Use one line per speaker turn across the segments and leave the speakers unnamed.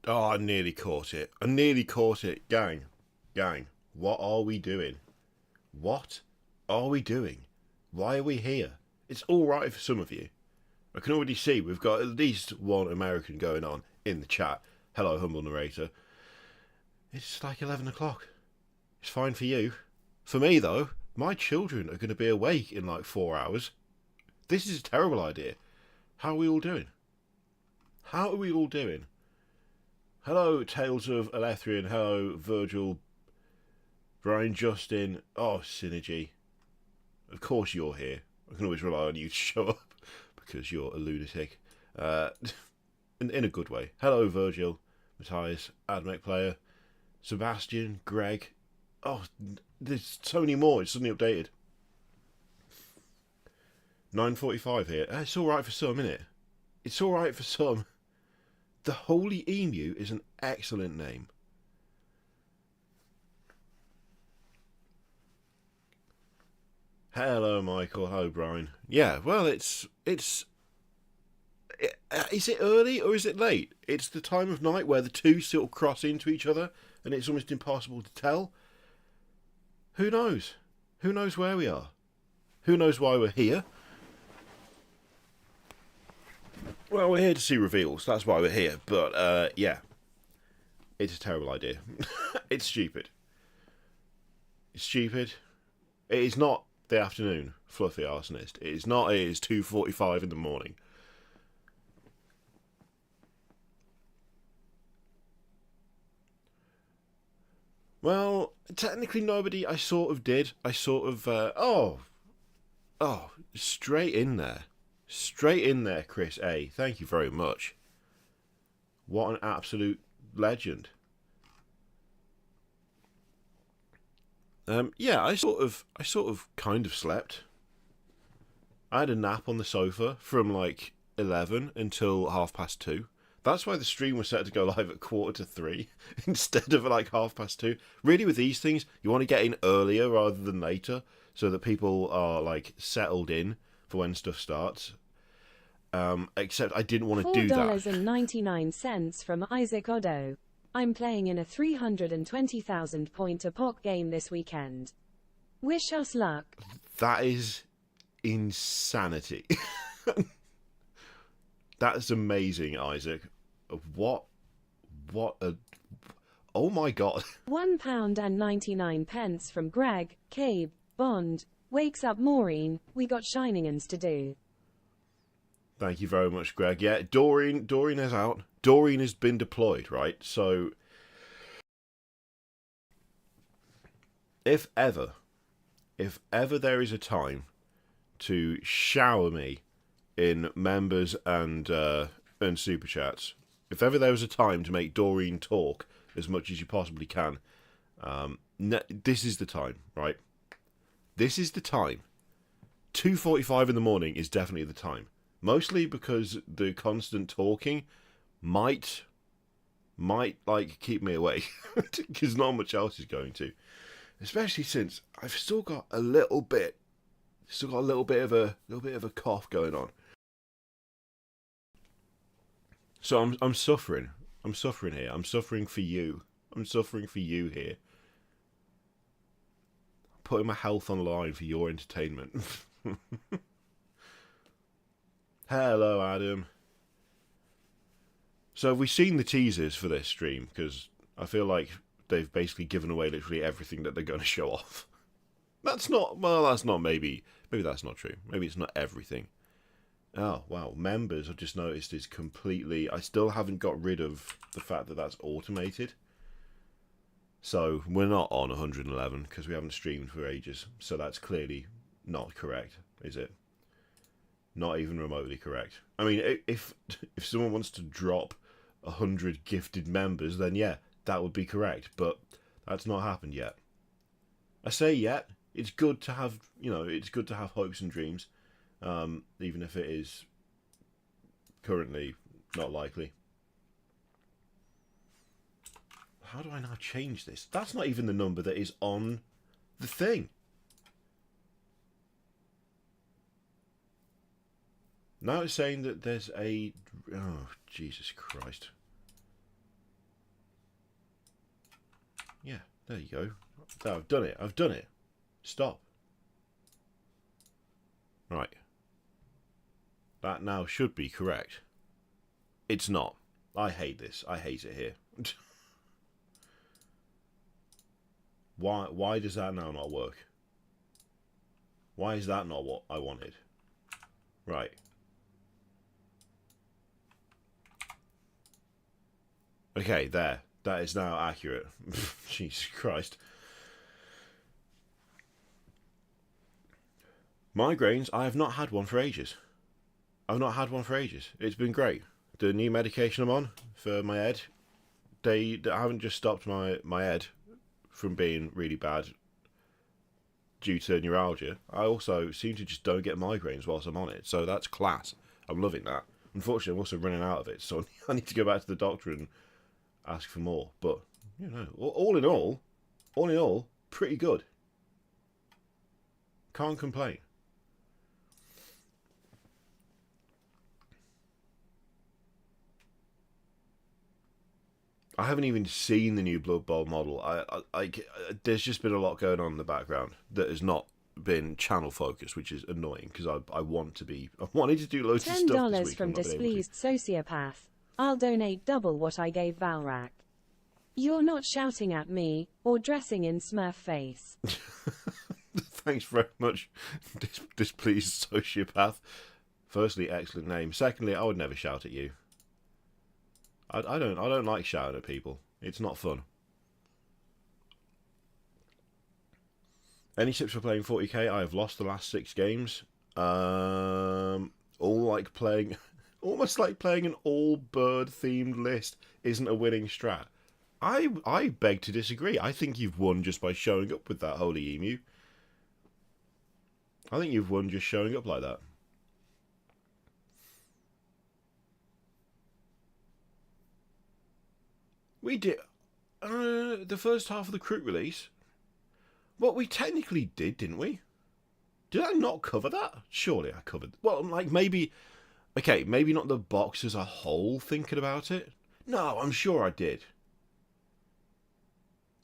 Oh, I nearly caught it. I nearly caught it. Gang. What are we doing? What are we doing? Why are we here? It's alright for some of you. I can already see we've got at least one American going on in the chat. Hello, humble narrator. It's like 11 o'clock. It's fine for you. For me, though, my children are going to be awake in like 4 hours. This is a terrible idea. How are we all doing? How are we all doing? Hello, Tales of Elethrian. Hello, Virgil. Brian, Justin. Oh, Synergy. Of course you're here. I can always rely on you to show up because you're a lunatic. In a good way. Hello, Virgil. Matthias. Admech Player. Sebastian. Greg. Oh, there's so many more. It's suddenly updated. 9:45 here. It's alright for some, isn't it? It's alright for some. The Holy Emu is an excellent name. Hello, Michael. Hello, Brian. Yeah, well, is it early or is it late? It's the time of night where the two sort of cross into each other and it's almost impossible to tell. Who knows? Who knows where we are? Who knows why we're here? Well, we're here to see reveals. That's why we're here. But, yeah. It's a terrible idea. It's stupid. It's stupid. It is not the afternoon, fluffy arsonist. It is not. It is 2:45 in the morning. Well, technically nobody. I sort of did. I sort of. Straight in there. Straight in there, Chris A. Thank you very much. What an absolute legend. Yeah, I sort of kind of slept. I had a nap on the sofa from like 11 until 2:30. That's why the stream was set to go live at 2:45 instead of like 2:30. Really, with these things, you want to get in earlier rather than later so that people are like settled in for when stuff starts. Except I didn't want to do that.
$4.99 from Isaac Oddo. I'm playing in a 320,000 point a pop game this weekend. Wish us luck.
That is insanity. That's amazing, Isaac. What a... Oh my god.
£1.99 from Greg, Cabe, Bond. Wakes up Maureen, we got shiningans to do.
Thank you very much, Greg. Yeah, Doreen is out. Doreen has been deployed, right? So, if ever there is a time to shower me in members and super chats, if ever there was a time to make Doreen talk as much as you possibly can, this is the time, right? This is the time. 2:45 in the morning is definitely the time. Mostly because the constant talking might like keep me awake because not much else is going to. Especially since I've still got a little bit of a cough going on. So I'm suffering. I'm suffering here. I'm suffering for you. I'm suffering for you here. Putting my health on the line for your entertainment. Hello, Adam. So have we seen the teasers for this stream? Because I feel like they've basically given away literally everything that they're going to show off. That's not maybe that's not true. Maybe it's not everything. Oh, wow. Members, I've just noticed, is completely... I still haven't got rid of the fact that that's automated. So we're not on 111 because we haven't streamed for ages. So that's clearly not correct, is it? Not even remotely correct. I mean, if someone wants to drop 100 gifted members, then yeah, that would be correct. But that's not happened yet. I say yet. It's good to have, it's good to have hopes and dreams, even if it is currently not likely. How do I now change this? That's not even the number that is on the thing. Now it's saying that there's a... Oh, Jesus Christ. Yeah, there you go. No, I've done it. I've done it. Stop. Right. That now should be correct. It's not. I hate this. I hate it here. Why does that now not work? Why is that not what I wanted? Right. Okay, there. That is now accurate. Jesus Christ. Migraines, I have not had one for ages. I've not had one for ages. It's been great. The new medication I'm on for my head, they haven't just stopped my head from being really bad due to neuralgia. I also seem to just don't get migraines whilst I'm on it. So that's class. I'm loving that. Unfortunately, I'm also running out of it. So I need to go back to the doctor and ask for more. But, you know, all in all, pretty good. Can't complain. I haven't even seen the new Blood Bowl model. There's just been a lot going on in the background that has not been channel focused, which is annoying because I wanted to do loads of stuff this
$10
week.
from displeased sociopath. I'll donate double what I gave Valrak. You're not shouting at me or dressing in Smurf face.
Thanks very much, displeased sociopath. Firstly, excellent name. Secondly, I would never shout at you. I don't like shouting at people. It's not fun. Any tips for playing 40k? I have lost the last 6 games. Almost like playing an all bird themed list isn't a winning strat. I beg to disagree. I think you've won just by showing up with that holy emu. I think you've won just showing up like that. We did the first half of the Crook release. Well, we technically did, didn't we? Did I not cover that? Surely I covered. Well, like maybe not the box as a whole. Thinking about it, no, I'm sure I did.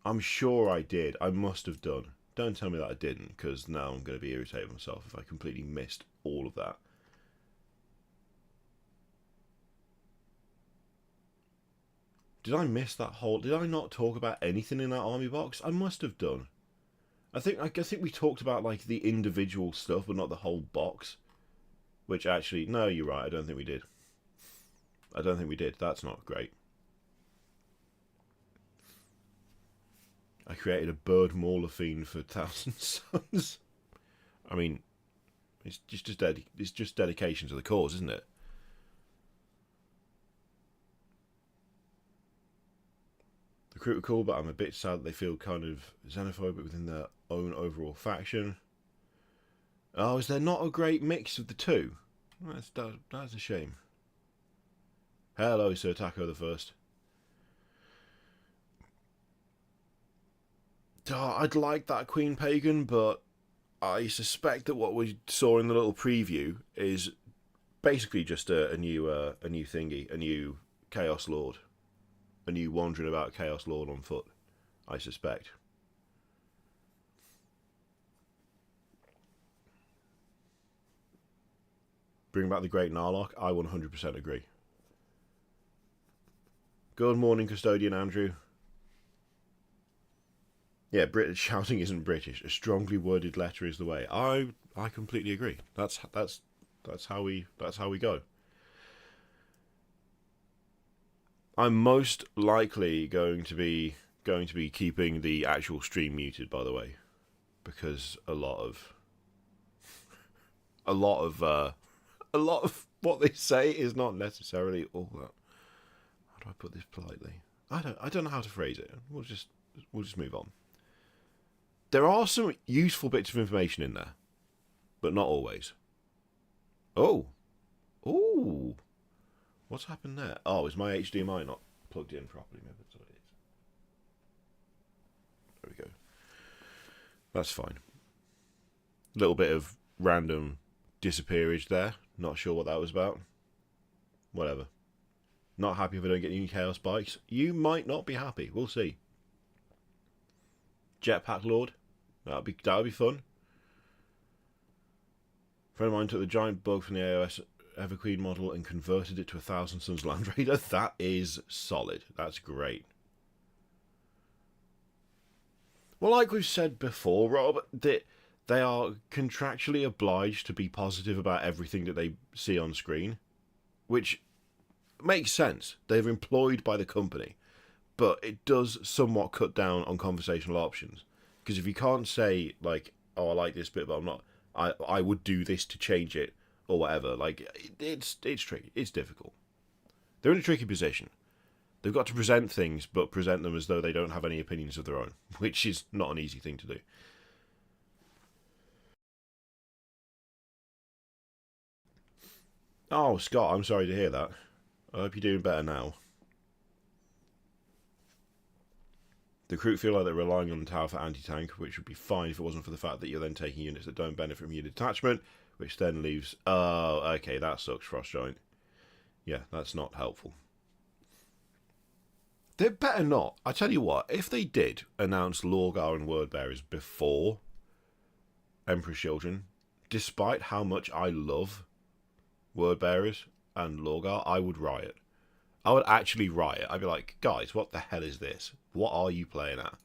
I'm sure I did. I must have done. Don't tell me that I didn't, because now I'm going to be irritated with myself if I completely missed all of that. Did I miss that whole... Did I not talk about anything in that army box? I must have done. I think we talked about like the individual stuff, but not the whole box. Which actually... No, you're right. I don't think we did. I don't think we did. That's not great. I created a bird mauler fiend for Thousand Sons. I mean, it's just dedication to the cause, isn't it? The crew are cool, but I'm a bit sad that they feel kind of xenophobic within their own overall faction. Oh, is there not a great mix of the two? That's a shame. Hello, Sir Taco the First. Oh, I'd like that Queen Pagan, but I suspect that what we saw in the little preview is basically just a new thingy, a new Chaos Lord, a new wandering about Chaos Lord on foot. I suspect. Bring back the Great Narlock. I 100% agree. Good morning, Custodian Andrew. Yeah, British shouting isn't British. A strongly worded letter is the way. I completely agree. That's how we go. I'm most likely going to be keeping the actual stream muted, by the way, because a lot of what they say is not necessarily all that. How do I put this politely? I don't know how to phrase it. We'll just move on. There are some useful bits of information in there, but not always. Oh. What's happened there? Oh, is my HDMI not plugged in properly? Maybe that's what it is. There we go. That's fine. A little bit of random disappearage there. Not sure what that was about. Whatever. Not happy if I don't get new Chaos bikes. You might not be happy. We'll see. Jetpack Lord. That'd be fun. A friend of mine took the giant bug from the AOS Everqueen model and converted it to a Thousand Suns Land Raider. That is solid. That's great. Well, like we've said before, Rob, they are contractually obliged to be positive about everything that they see on screen, which makes sense. They're employed by the company, but it does somewhat cut down on conversational options. Because if you can't say, like, oh, I like this bit, but I'm not, I would do this to change it, or whatever, like, it's tricky. It's difficult. They're in a tricky position. They've got to present things, but present them as though they don't have any opinions of their own, which is not an easy thing to do. Oh, Scott, I'm sorry to hear that. I hope you're doing better now. The crew feel like they're relying on the tower for anti-tank, which would be fine if it wasn't for the fact that you're then taking units that don't benefit from unit detachment, which then leaves... Oh, okay, that sucks, Frostgiant. Yeah, that's not helpful. They better not. I tell you what, if they did announce Lorgar and Wordbearers before Emperor's Children, despite how much I love Wordbearers and Lorgar, I would riot. I would actually riot. I'd be like, guys, what the hell is this? What are you playing at?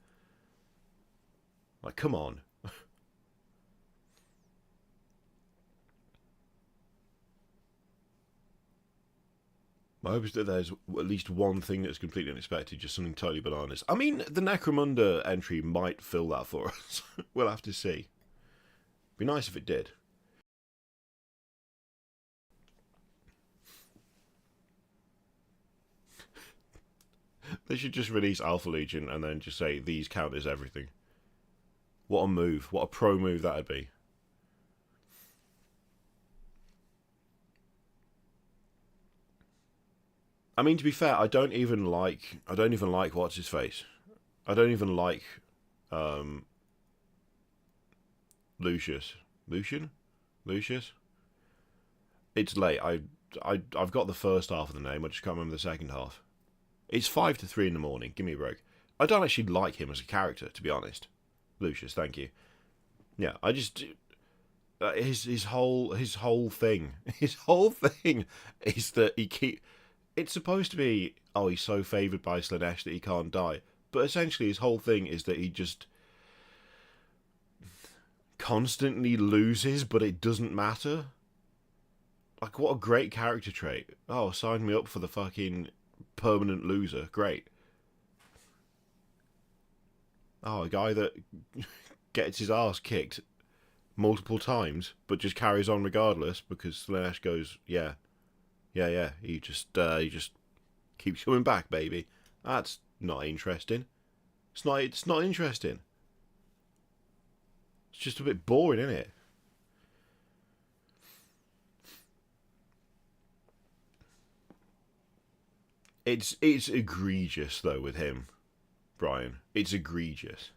Like, come on. My hope is that there's at least one thing that's completely unexpected, just something totally bananas. I mean, the Necromunda entry might fill that for us. We'll have to see. Be nice if it did. They should just release Alpha Legion and then just say, these count as everything. What a move. What a pro move that'd be. I mean, to be fair, I don't even like what's his face. I don't even like Lucius. Lucius? It's late. I've got the first half of the name, I just can't remember the second half. It's 5 to 3 in the morning, give me a break. I don't actually like him as a character, to be honest. Lucius, thank you. Yeah, I just... his whole thing is that he keep... It's supposed to be, oh, he's so favoured by Slaanesh that he can't die. But essentially his whole thing is that he just constantly loses, but it doesn't matter. Like, what a great character trait. Oh, sign me up for the fucking permanent loser. Great. Oh, a guy that gets his ass kicked multiple times, but just carries on regardless because Slaanesh goes, yeah. He just keeps coming back, baby. That's not interesting. It's not interesting. It's just a bit boring, isn't it? It's egregious though with him, Brian. It's egregious.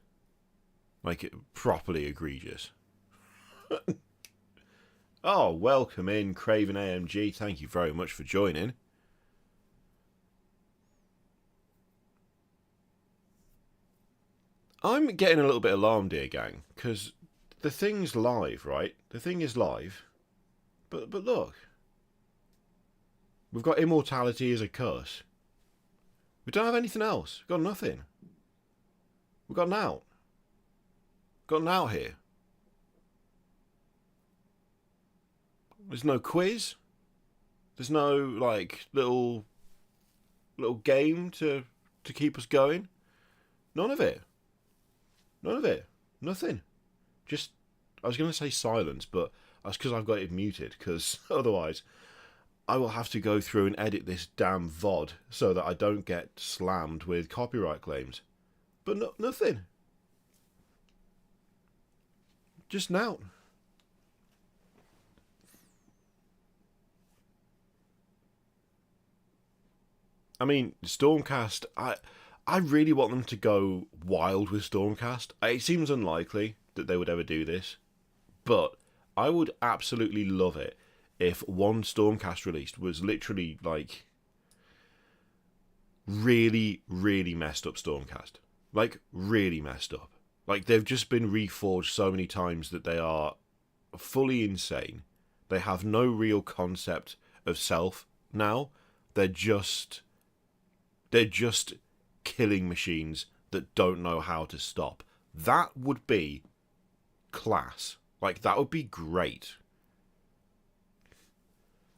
Like, properly egregious. Oh, welcome in, Craven AMG. Thank you very much for joining. I'm getting a little bit alarmed here, gang, because the thing's live, right? The thing is live. But look. We've got immortality as a curse. We don't have anything else. We've got nothing. We've got an out. Got an out here. There's no quiz. There's no, like, little game to keep us going. None of it. None of it. Nothing. Just, I was going to say silence, but that's because I've got it muted, because otherwise I will have to go through and edit this damn VOD so that I don't get slammed with copyright claims. But nothing. Just now. I mean, Stormcast, I really want them to go wild with Stormcast. It seems unlikely that they would ever do this, but I would absolutely love it if one Stormcast released was literally, like, really, really messed up Stormcast. Like, really messed up. Like, they've just been reforged so many times that they are fully insane. They have no real concept of self now. They're just killing machines that don't know how to stop. That would be class. Like, that would be great.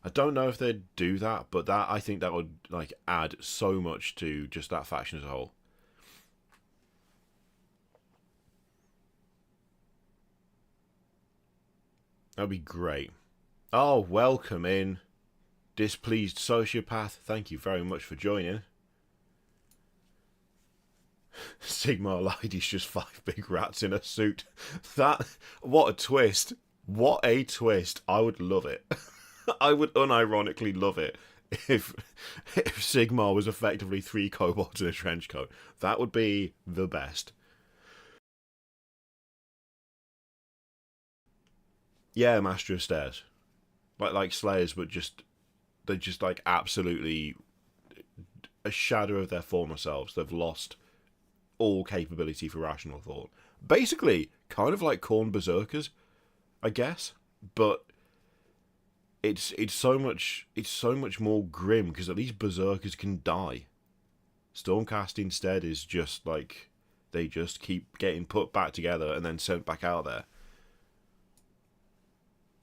I don't know if they'd do that, but I think that would like add so much to just that faction as a whole. That'd be great. Oh, welcome in, displeased sociopath. Thank you very much for joining. Sigmar lied, he's just 5 big rats in a suit. What a twist. What a twist. I would love it. I would unironically love it if Sigmar was effectively 3 kobolds in a trench coat. That would be the best. Yeah, Master of Stairs. Like Slayers, but they're just like absolutely a shadow of their former selves. They've lost all capability for rational thought. Basically, kind of like Khorne Berserkers, I guess. But it's so much more grim because at least Berserkers can die. Stormcast instead is just like they just keep getting put back together and then sent back out there.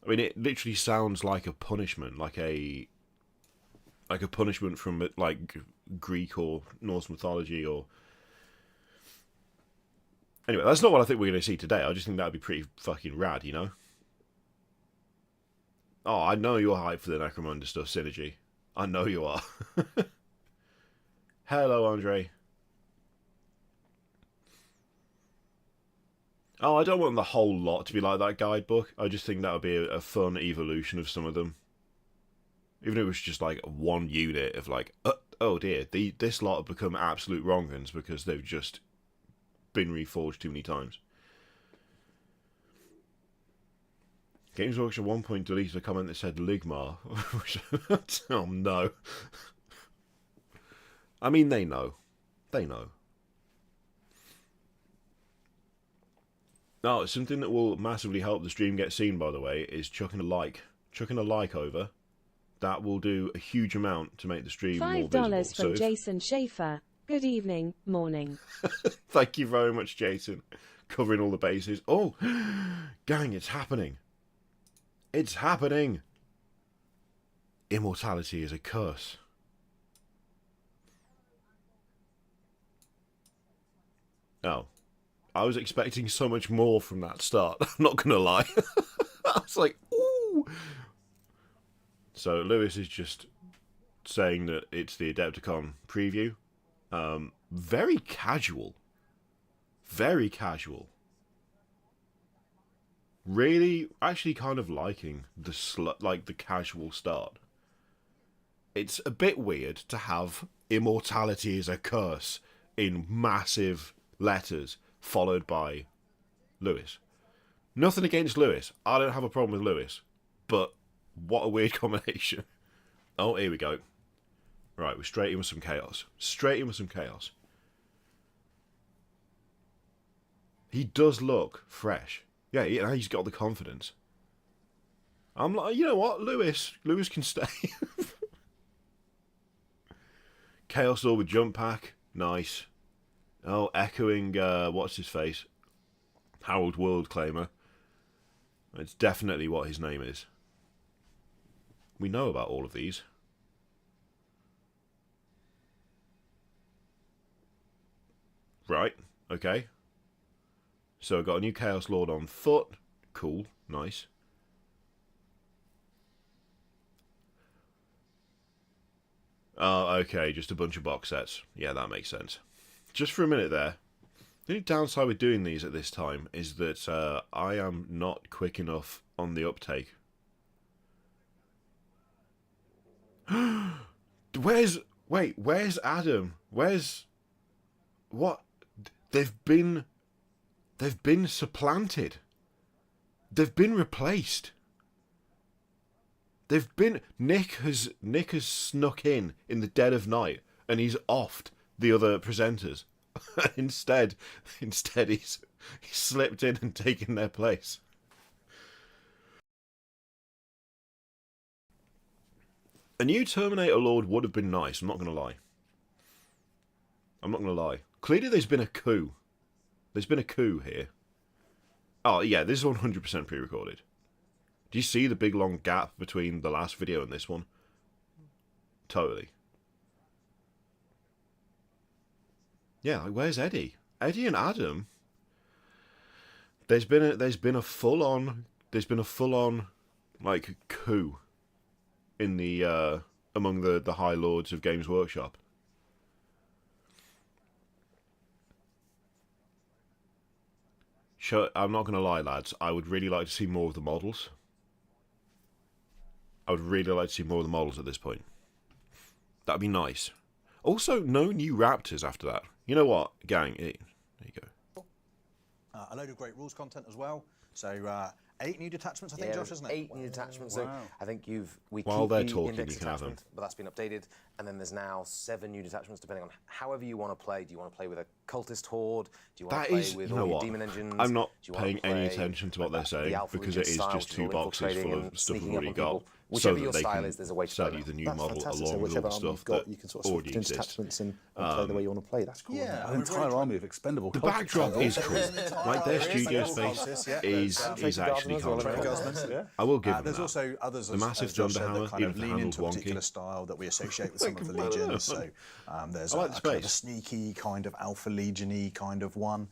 I mean, it literally sounds like a punishment, like a punishment from like Greek or Norse mythology or. Anyway, that's not what I think we're going to see today. I just think that would be pretty fucking rad, you know? Oh, I know you're hyped for the Necromunda stuff, Synergy. I know you are. Hello, Andre. Oh, I don't want the whole lot to be like that guidebook. I just think that would be a fun evolution of some of them. Even if it was just like one unit of like, oh dear, this lot have become absolute wrong-uns because they've just been reforged too many times. Games Workshop at one point deleted a comment that said Ligmar. Oh no. I mean, they know. They know. No, something that will massively help the stream get seen, by the way, is chucking a like. Chucking a like over. That will do a huge amount to make the stream more visible.
$5 from Jason Schaefer. Good evening, morning.
Thank you very much, Jason. Covering all the bases. Oh, gang, it's happening. It's happening. Immortality is a curse. Oh. I was expecting so much more from that start. I'm not going to lie. I was like, ooh. So Lewis is just saying that it's the AdeptiCon preview. Very casual. Very casual. Really, actually kind of liking the casual start. It's a bit weird to have immortality is a curse in massive letters followed by Lewis. Nothing against Lewis. I don't have a problem with Lewis. But what a weird combination. Oh, here we go. Right, we're straight in with some chaos. Straight in with some chaos. He does look fresh. Yeah, he's got the confidence. I'm like, you know what? Lewis can stay. Chaos Lord with jump pack. Nice. Oh, echoing, what's his face? Harold World Claimer. It's definitely what his name is. We know about all of these. Right, okay. So I've got a new Chaos Lord on foot. Cool, nice. Oh, okay, just a bunch of box sets. Yeah, that makes sense. Just for a minute there, the only downside with doing these at this time is that I am not quick enough on the uptake. Where's Adam? What? They've been supplanted. They've been replaced. Nick has snuck in the dead of night and he's offed the other presenters. instead he's slipped in and taken their place. A new Terminator Lord would have been nice, I'm not going to lie. I'm not going to lie. Clearly there's been a coup. There's been a coup here. Oh, yeah, this is 100% pre-recorded. Do you see the big long gap between the last video and this one? Totally. Yeah, like, where's Eddie? Eddie and Adam? There's been a full on like coup in the among the High Lords of Games Workshop. Sure, I'm not going to lie, lads. I would really like to see more of the models. I would really like to see more of the models at this point. That'd be nice. Also, no new Raptors after that. You know what, gang? There you go.
A load of great rules content as well. So 8 new detachments, I think, Josh, isn't it?
8 new detachments.
Wow.
So I think we
While
keep
they're
the
talking,
index
you can have them.
detachment, but that's been updated. And then there's now 7 new detachments, depending on however you want to play. Do you want to play with a cultist horde? Do you want to play with all your demon engines?
I'm not
Do you want to
paying any
play
attention to what they're
the
saying
Alpha
because
Legion
it is
style,
just
which is
2
all
boxes
infiltrating
full
and
of stuff we've
sneaking up
already
on
got,
people.
so
Whichever
that
your
they
style
can
is, there's a way to
sell
play
you the new
That's
model
fantastic. So
along with all
whichever
the
army
stuff
you've got,
that
you can sort of
already
switch into
exists.
detachments and play the way you want to play. That's cool.
Yeah,
An entire army of expendable
The
cultists.
backdrop is cool. Like their studio space is actually kind of cool. I will give them
There's
that.
also others,
The massive
as Josh said,
Thunderhammer,
that kind
even
of
if it
lean into a
handles
particular
wonky.
style that we associate with some of the
I don't know.
legions. So there's
I like
a
the
kind of a
space.
sneaky kind of alpha legion-y kind of one.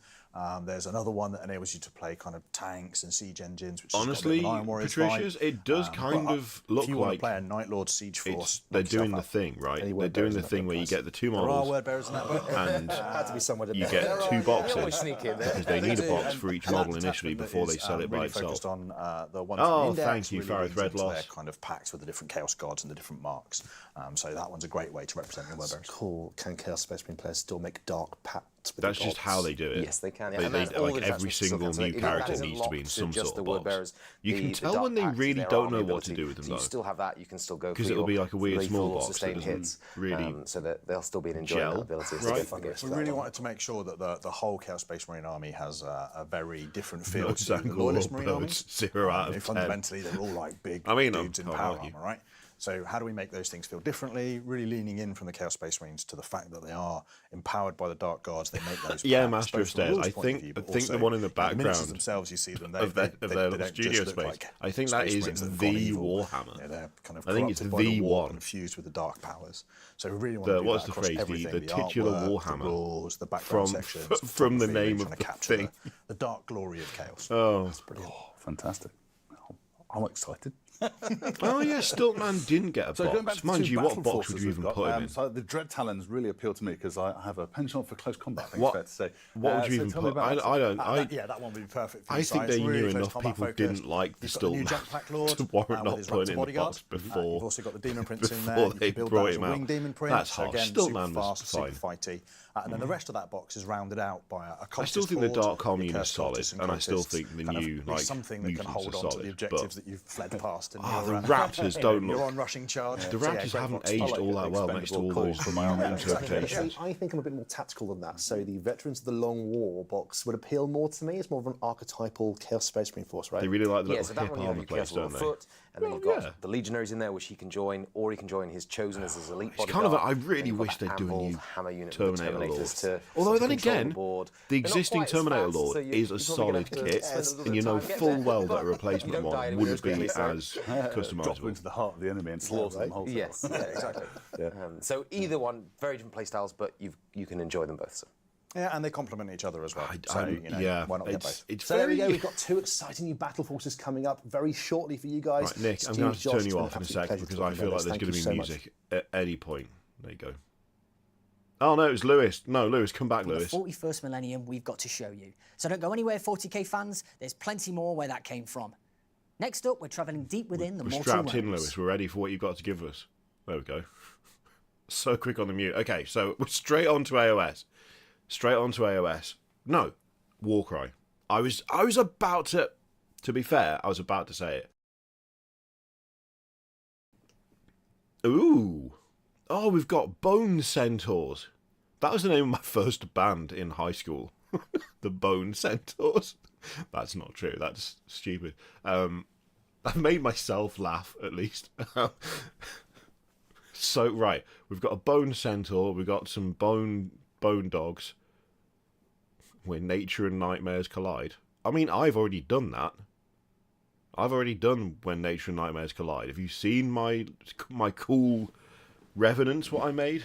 There's another one that enables you to play kind of tanks and siege engines, which
Honestly,
has got a bit of an Iron Warriors
Patricia's,
vibe.
it does kind of look
if you want to
like
play a Night Lord siege force,
they're
knock yourself
doing the
out.
thing, right?
Any
They're
word
doing
bearers
the
in that
thing
book,
where you
guys?
get the 2
There are
models
word bearers in that book.
and
Had to be somewhere, didn't
you
it?
get 2
You always
boxes
sneak in there.
because they need a box
And-
for each
and that
model initially
detachment
before they
is,
sell it by
really
itself.
focused on the ones
Oh,
from the index,
thank you,
really
Farith
leans into
Redloss.
their kind of packs with the different Chaos Gods and the different marks. So that one's a great way to represent the word bearers.
Cool. Can Chaos Space Marine players still make dark pacts with
That's
the
just
gods?
how they do it.
Yes, they can. Yeah.
They,
And that's all
like
the
every
detachments still
single
can. So
new
that
character
isn't
needs to be in
locked
some
just
sort
the
of
word
box.
bearers.
You
The
can tell
dark
when they
packs is
really
their
don't
army
know what to
ability.
do with them,
So you
though.
still have that. You can still go for
Because it'll be like a weird
lethal
small
or
box that
sustained
doesn't
hits.
really
So that they'll still be enjoying
gel,
that ability. It's
right?
still fun to get
We
that
really
one.
wanted to make sure that the whole Chaos Space Marine army has a very different feel
No
to the
Zangle
Loyalist
or
Marine
Birds,
armies.
0 out of 10.
Fundamentally, they're all like big
I mean,
dudes
I
in
can't
power
argue.
armor, right? So how do we make those things feel differently? Really leaning in from the Chaos Space Marines to the fact that they are empowered by the Dark Gods. They make those
Yeah,
packs,
Master
both
of
from a
Stairs.
rules
I
point of
think
view,
I
but
think the
also,
one in the
the miniatures
background
themselves, you see them,
of their
they
little
don't
studio
just look
space.
like
I think that
Space
is
Marines that have gone
the
evil.
Warhammer.
Yeah, they're kind of
I think it's
corrupted by the
the
war
one.
and fused with the dark powers. So we really want to do
What's
that
the
across
phrase?
everything,
The titular
artwork,
Warhammer
the rules, the background
from
sections,
from the
photography,
name
really
of
trying to
the
capture
thing.
the dark glory of chaos.
Oh,
Fantastic. I'm excited.
oh yeah, Stiltman didn't get a
So going back
box.
to the
Mind
2
you,
battle
what box
forces
would you
we've
even
got,
put him in?
So the Dread Talons really appeal to me because I have a penchant for close combat, I think
What-
it's fair to say.
What would you
So
even
tell me
put?
about
I don't.
Yeah, that one would be perfect for
I
you.
think
So
they
it's really
knew
close
enough
combat
people
focused.
didn't like the
You've got the new
Stiltman
Jetpack Lord
to warrant
with
not
his
putting
Raptor
in the
bodyguard.
box before.
You've also got the Demon Prince in there.
before
You can
they
build
brought
that as a
him out.
Wing Demon Prince.
That's
So
harsh.
again,
Stiltman
super
was
fast, super
fine.
fighty. And then the rest of that box is rounded out by a cultist
I still think the
horde,
Dark Commune
your
is
cursed
solid,
cultists
and I still
cultists,
think the
kind of
new,
be
like,
something that can
mutants
hold
are
on to
solid,
the objectives
but-
that you've fled past. And
Oh,
you're,
the Raptors don't
You're
look.
on rushing charge.
The
So, yeah,
Raptors
great
haven't
box.
aged
I like
all
it,
that well next to all
expendable
those
for my own
interpretations.
I think I'm a bit more tactical than that. So the Veterans of the Long War box would appeal more to me. It's more of an archetypal Chaos Space Marine force, right?
They really like the
Yeah,
little
so that
hip
one you have
armor
your
plates,
Chaos Lord
don't they?
foot, and then
Well,
you've got
yeah.
the Legionaries in there, which he can join, or he can join his chosen as his elite
It's
bodyguard.
kind of I
Then
really
you've got
wish
that
they'd do a
Anvil
new
hammer unit with the
Terminator Lord.
Terminators to
Although then
control
again,
board.
the
They're not
existing
quite as
Terminator
fast,
Lord
so you-
is a
you're probably
solid
gonna have to
kit,
spend a little
and you
bit
know
of time getting
full
there.
well that a
You
replacement
don't die
one
anywhere
wouldn't be
quickly, so-
as
Drop
customizable.
into the heart of the enemy and slaughter them wholesale.
Yes, yeah, exactly. So either one, very different play styles, but you can enjoy them both. So.
Yeah, and they complement each other as well. So, you know,
yeah,
why not get both?
it's
So there we
very.
go. We've got 2 exciting new battle forces coming up very shortly for you guys.
Right, Nick, I'm
Stu,
going to have to
Josh,
turn
it's
you
been an
off in a
absolute
sec
pleasure
because
talking
I feel
about
like
this.
there's
Thank
going to
you
be
so much.
music at any point. There you go. Oh no, it was Lewis. No, Lewis, come back,
The
Lewis.
41st millennium we've got to show you. So don't go anywhere, 40k fans. There's plenty more where that came from. Next up, we're travelling deep within the
We're
mortal
strapped in,
realms.
Lewis. We're ready for what you've got to give us. There we go. So quick on the mute. Okay, so we're straight on to AOS. Straight on to AOS. No, Warcry. I was about to be fair, I was about to say it. Ooh. Oh, we've got bone centaurs. That was the name of my first band in high school. The Bone Centaurs. That's not true. That's stupid. I've made myself laugh, at least. So, right. We've got a Bone Centaur. We've got some bone dogs. Where nature and nightmares collide. I mean, I've already done that. I've already done When Nature and Nightmares Collide. Have you seen my cool revenants, what I made?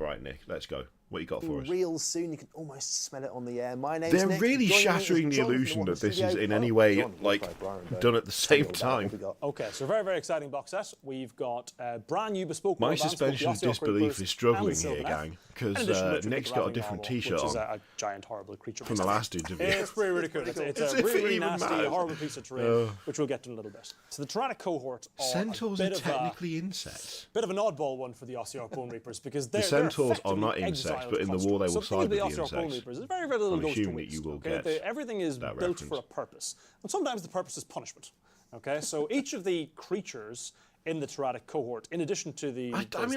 Right, Nick, let's go. What you got for us?
Real soon, you can almost smell it on the air. My name's
They're
Nick.
really
Joining me
shattering
is
the
Jonathan
illusion
from
that this is
Studio.
in any
Oh,
way,
John,
like,
Brian,
done at the same
What
time.
we got?
Okay, so very, very exciting box set. We've got brand new bespoke.
My
warbands, both the
suspension of
Ossiarch
disbelief
Reapers
is struggling
and the
here,
Sylvaneth.
gang, because
In addition to which, we've
Nick's
the
got a
Raving
different
Marvel,
t-shirt
which is
on
a giant, horrible creature.
from the last interview.
It's pretty, really cool. It's
As
a
if
really,
it
really
even
nasty,
matters.
horrible piece of terrain, which we'll get to in a little bit. So the Tyrannic cohort are
Centaurs
a
are
bit of
technically insects.
bit of an oddball one for the Ossiarch Bone Reapers because they're
Centaurs
they're
are not
effectively
insects,
exiled
but in the war they will
constructs. So
side with the
the Ossiarch Bone
insects.
Reapers, there's very, very little
I'm
goes to
assuming that
waste.
you will
Okay?
get
Everything is
that
built for a
reference.
purpose, and sometimes the purpose is punishment. Okay, so each of the creatures in the Tyrannic cohort, in addition to the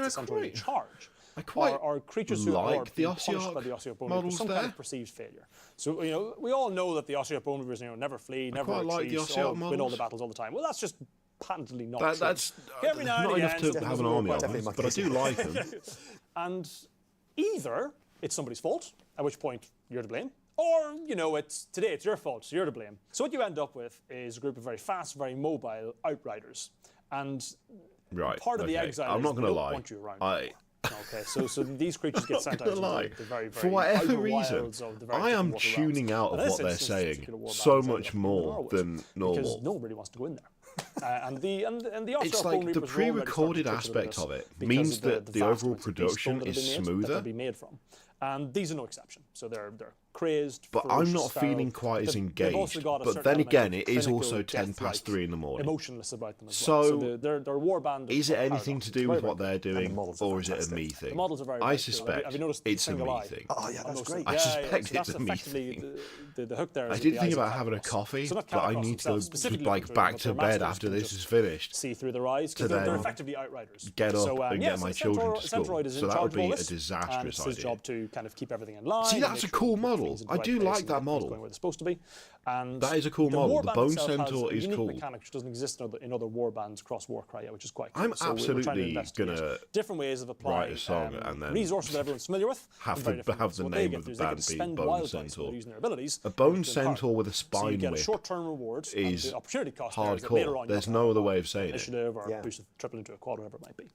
Centaur in charge, are creatures who are
like the
being punished by the Ossiarch Bone Reapers,
models
some
there.
kind of perceived failure. So we all know that the Ossiarch Bone Reapers never flee, never
quite like the
retreat,
Ossiarch
win all
models.
the battles all the time. Well, that's just patently not true.
That's
Every now and
not enough
again,
to have an
something
army
goes
of
wrong.
them, but I do like them.
And either it's somebody's fault, at which point you're to blame, or, today it's your fault, so you're to blame. So what you end up with is a group of very fast, very mobile outriders. And
Right,
part of the
okay.
exile
I'm
is
not
they
gonna
don't
lie.
want you around.
I-
Okay, so these creatures get sent out
gonna lie.
into the very, very
For whatever
outer
reason,
wilds of the very
I am
different water
tuning
realms.
out of
And in
what
this
they're
instance,
saying
particular war
so
bands
much
end up
more
in Norwich,
than normal.
Because nobody wants to go in there. And the
It's
Ossiarch
like
Bone
the
Reapers were already
pre-recorded
starting to touch
aspect of it
because
means
of
that the
vast
overall
amounts of beast
production
bone that
is
have been made,
smoother.
that they'll be made from. And these are no exception. So they're crazed.
But I'm
ferocious,
not feeling
feral.
quite as
They've also
engaged.
got a
But
certain
then
element
again,
of
it is
clinical,
also 10 past
death-like
3 in the morning.
Emotionless about them as
So,
well. So they're warband.
Is it
of
anything to
paradoxes.
do
Very,
with what
very
they're
cool.
doing,
models are
or is it a
fantastic.
me thing?
The models are very,
I
very cool.
suspect
Have you noticed
it's a
single
me
eye?
thing.
Oh, yeah, that's great.
I suspect
so
it's
that's
a me
effectively
thing.
the hook there.
I
is
did
the
think
eyes
about
of
having a
Catacross.
coffee,
So not
but I
Catacross
need to
themselves
go
specifically
like
controlled,
back
but
to
their
bed
masters
after
can
this
just
is finished.
see through their eyes
to
because they're
then
effectively outriders.
get up
so,
and
yeah,
get my
so
children to
Centaur
school.
is in
So that
charge
would
of all
be a
this, and
disastrous
it's his
idea.
job to kind of keep everything in line.
See,
and
that's
make
a cool
sure
model.
things in the
I
right
do
place
like
and
that
get things
model.
going where they're supposed to be. And
That is a cool
the
model. The
warband
Bone
itself has
Centaur
a
is
unique
cool.
mechanic which doesn't exist in other warbands across Warcry, which is quite cool.
I'm
So we're trying to
absolutely
investigate
gonna
different ways of applying
write a song and then
resources that everyone's familiar with.
have
in very
the-
different
have
ways.
the
What
name
they get
of
to
the
is they get
band
to
be
spend
Bone
wild dice
Centaur.
when they're using their abilities.
A Bone
which is empowered.
Centaur with a
So
spine
you get a
whip
short-term reward, and
is
the opportunity cost there is that
hardcore.
later on
There's
you
no
have
other way of saying it.
initiative or
Yeah.
boost of triple into a quad, whatever it might be.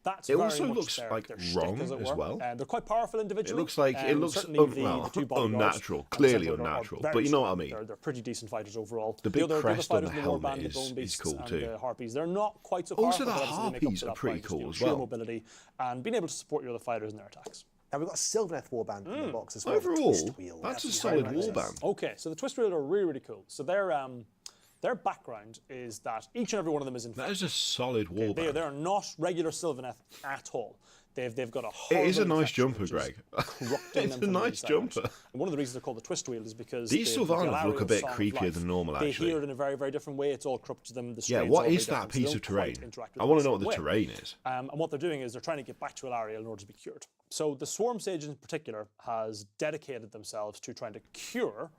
That's
It
very
also
much
looks,
their,
like,
their shtick,
wrong
as it
as
were.
well.
They're quite powerful individually.
It looks like it looks
certainly
well,
the two bodyguards
unnatural,
and the
clearly
Centaur are
unnatural.
very
But you know what I
strong.
mean.
They're pretty decent fighters overall.
The big
other
crest on
fighters
the
in the war
helmet
band, the
is-
bone
is
beasts
cool
and
too.
the harpies, they're not quite so
Also,
powerful.
the
but obviously they make up
harpies
for
are
that
pretty
by just,
cool as
sheer
well.
mobility and being able to support your other fighters in their attacks.
And we've got a Sylvaneth warband in the box as well.
Overall,
Twist wheel.
that's a
Very
solid
nice.
warband.
Okay, so the twist wheel are really, really cool. So their background is that each and every one of them is infected.
That is a solid
They
warband.
are not regular Sylvaneth at all. They've got a
It is a
horrible
nice
infection
jumper,
which is
Greg.
corrupting
It's
them
a
from the
nice
inside out.
jumper.
And one of the reasons they're called the twist wheel is because
These
the
Sylvaneth look a
Galarian
bit
Song of
creepier
Life,
than normal,
They
actually.
hear it in a very, very different way. It's all corrupt to them. The
Yeah,
strains
what
all
is
very
that
different, so they
piece of
don't quite
terrain?
interact with
I
it
want
the
to know what the
same way.
terrain is.
And what they're doing is they're trying to get back to Alaria in order to be cured. So the Swarm Sage in particular has dedicated themselves to trying to cure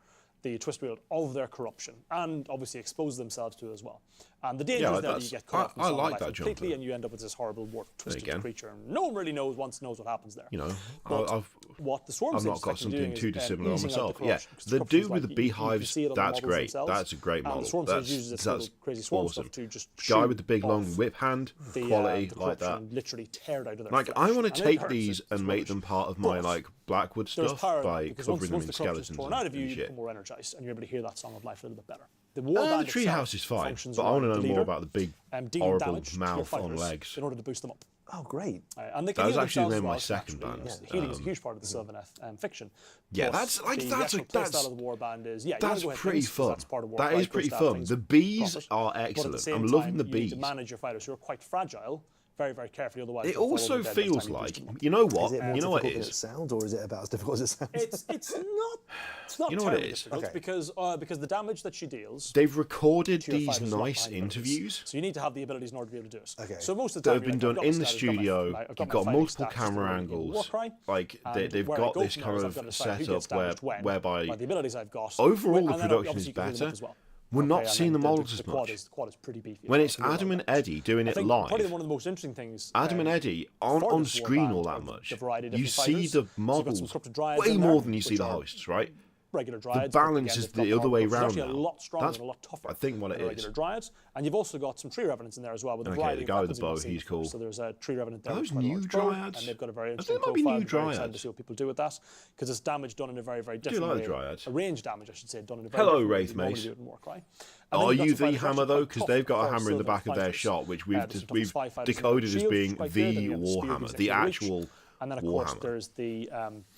the twist wheel of their corruption and obviously expose themselves to it as well. And the danger
Yeah,
is there that
that's-
you get caught up in
I
Song of
like
Life
that
completely
jumper.
and you end up with this horrible warped twisted
again.
creature. And no one really knows what happens there.
You know,
But
I've
what the Swarm
I've
Sage
not
is
got
actually
something
doing
too
is,
dissimilar on
easing out
myself.
the
Yeah,
corruption, 'cause
the
corruption
dude
is
with the
like you can
beehives,
see it on the
that's
models
great.
themselves.
That's a great
And
model.
the Swarm Sage
That's
uses its
that's
little crazy swarm
awesome.
stuff to just
Guy
shoot
with the big long
off
whip hand,
the,
quality
the
like
corruption
that.
and literally tear it out of their
Like,
flesh.
I want
And
to
it
take
hurts,
these
it's
and make them
rubbish.
part of my
But
like Blackwood
there's
stuff
power in
by
that, because
covering them
once
in
the corruption is
skeletons
torn out of you,
and
you
shit.
become more energized and you're able to hear that Song of Life a little bit better. The
The
warband
treehouse is fine,
functions
but I want to
around
know
the
more
leader,
about the big
dealing
horrible
damage to your
mouth on
fighters
legs.
in order to boost them up.
Oh, great.
And they can
That was
heal
actually the
themselves
name of my
as well,
second
naturally.
band.
Healing is a huge part of the Sylvaneth fiction.
Yeah,
Plus,
that's like
the
that's
actual
a that's
playstyle of the warband is you
that's
wanna go ahead
pretty
and use, 'cause
fun.
That's part of
That
Warcry,
is pretty
push that
fun.
things
The bees
profit.
are
But at the
excellent.
same
I'm loving
time,
the
you need to
bees.
manage your fighters who are quite fragile very, very carefully. Otherwise,
It
they'll fall
also
over dead by the
feels
time you boost
like,
them up.
you know what?
Is it more
You know what
difficult
it
than it
is?
sounds, or is it about as difficult as it sounds?
It's not
You know what
terribly
it is?
difficult because the damage that she deals.
They've recorded
Tier
these
5 is a lot
nice
behind abilities.
interviews
So you need to have the abilities in order to be able to do it.
Okay.
So most of the
that
time
have been done in the studio. You've got multiple camera angles. Like they've got this kind of setup whereby
the abilities I've got.
overall the
and then
production
obviously
is
you can heal them
better.
up as well.
We're not
and
seeing
then
the models as
quad
much.
is pretty beefy.
When
as
it's
well. Really
Adam
well
and
done.
Eddie doing
I
it
think
live,
probably one of the most interesting things.
Adam and Eddie aren't
for
on
this
screen
warband
all that
are
much.
the variety of
You
different
see
fighters.
the
So you've got some
models
corrupted dryads
way
in
more
there,
than you see
which
the
are
hosts, right?
Regular
The
dryads. but
balance
again,
is
they've
the
got
other
more
way
corruption.
round
It's actually
now.
a lot stronger
That's,
and a lot tougher
I think, what
than
it
a
is.
regular dryads. And you've also got some tree revenants in there as well with a
Okay,
variety
the guy
of
with the
weapons you've not
bow,
seen
he's
before.
cool.
So there's a tree revenant there.
Those
with quite a
new
large bow,
dryads?
and they've got a very
I think
interesting
there might be
profile.
new
I'm very excited to
dryads.
see what people do with that because it's damage done in a very, very different
like the
way.
dryads.
A range damage, I should say, done in a very
Hello,
different way
Wraith
than you normally
Mace.
do it in Warcry. And then
Are
you've got
you
some
the
fighters
hammer
actually
though?
quite
Because
tough
they've got a
for
hammer in the
Sylvan
back of their
fighters.
shot, which
There's some tough
we've
spy fighters in
decoded
there.
as
Shields
being
quite
the
good, and you have spear
Warhammer,
gives
the
extra reach.
actual
And then of course
Warhammer.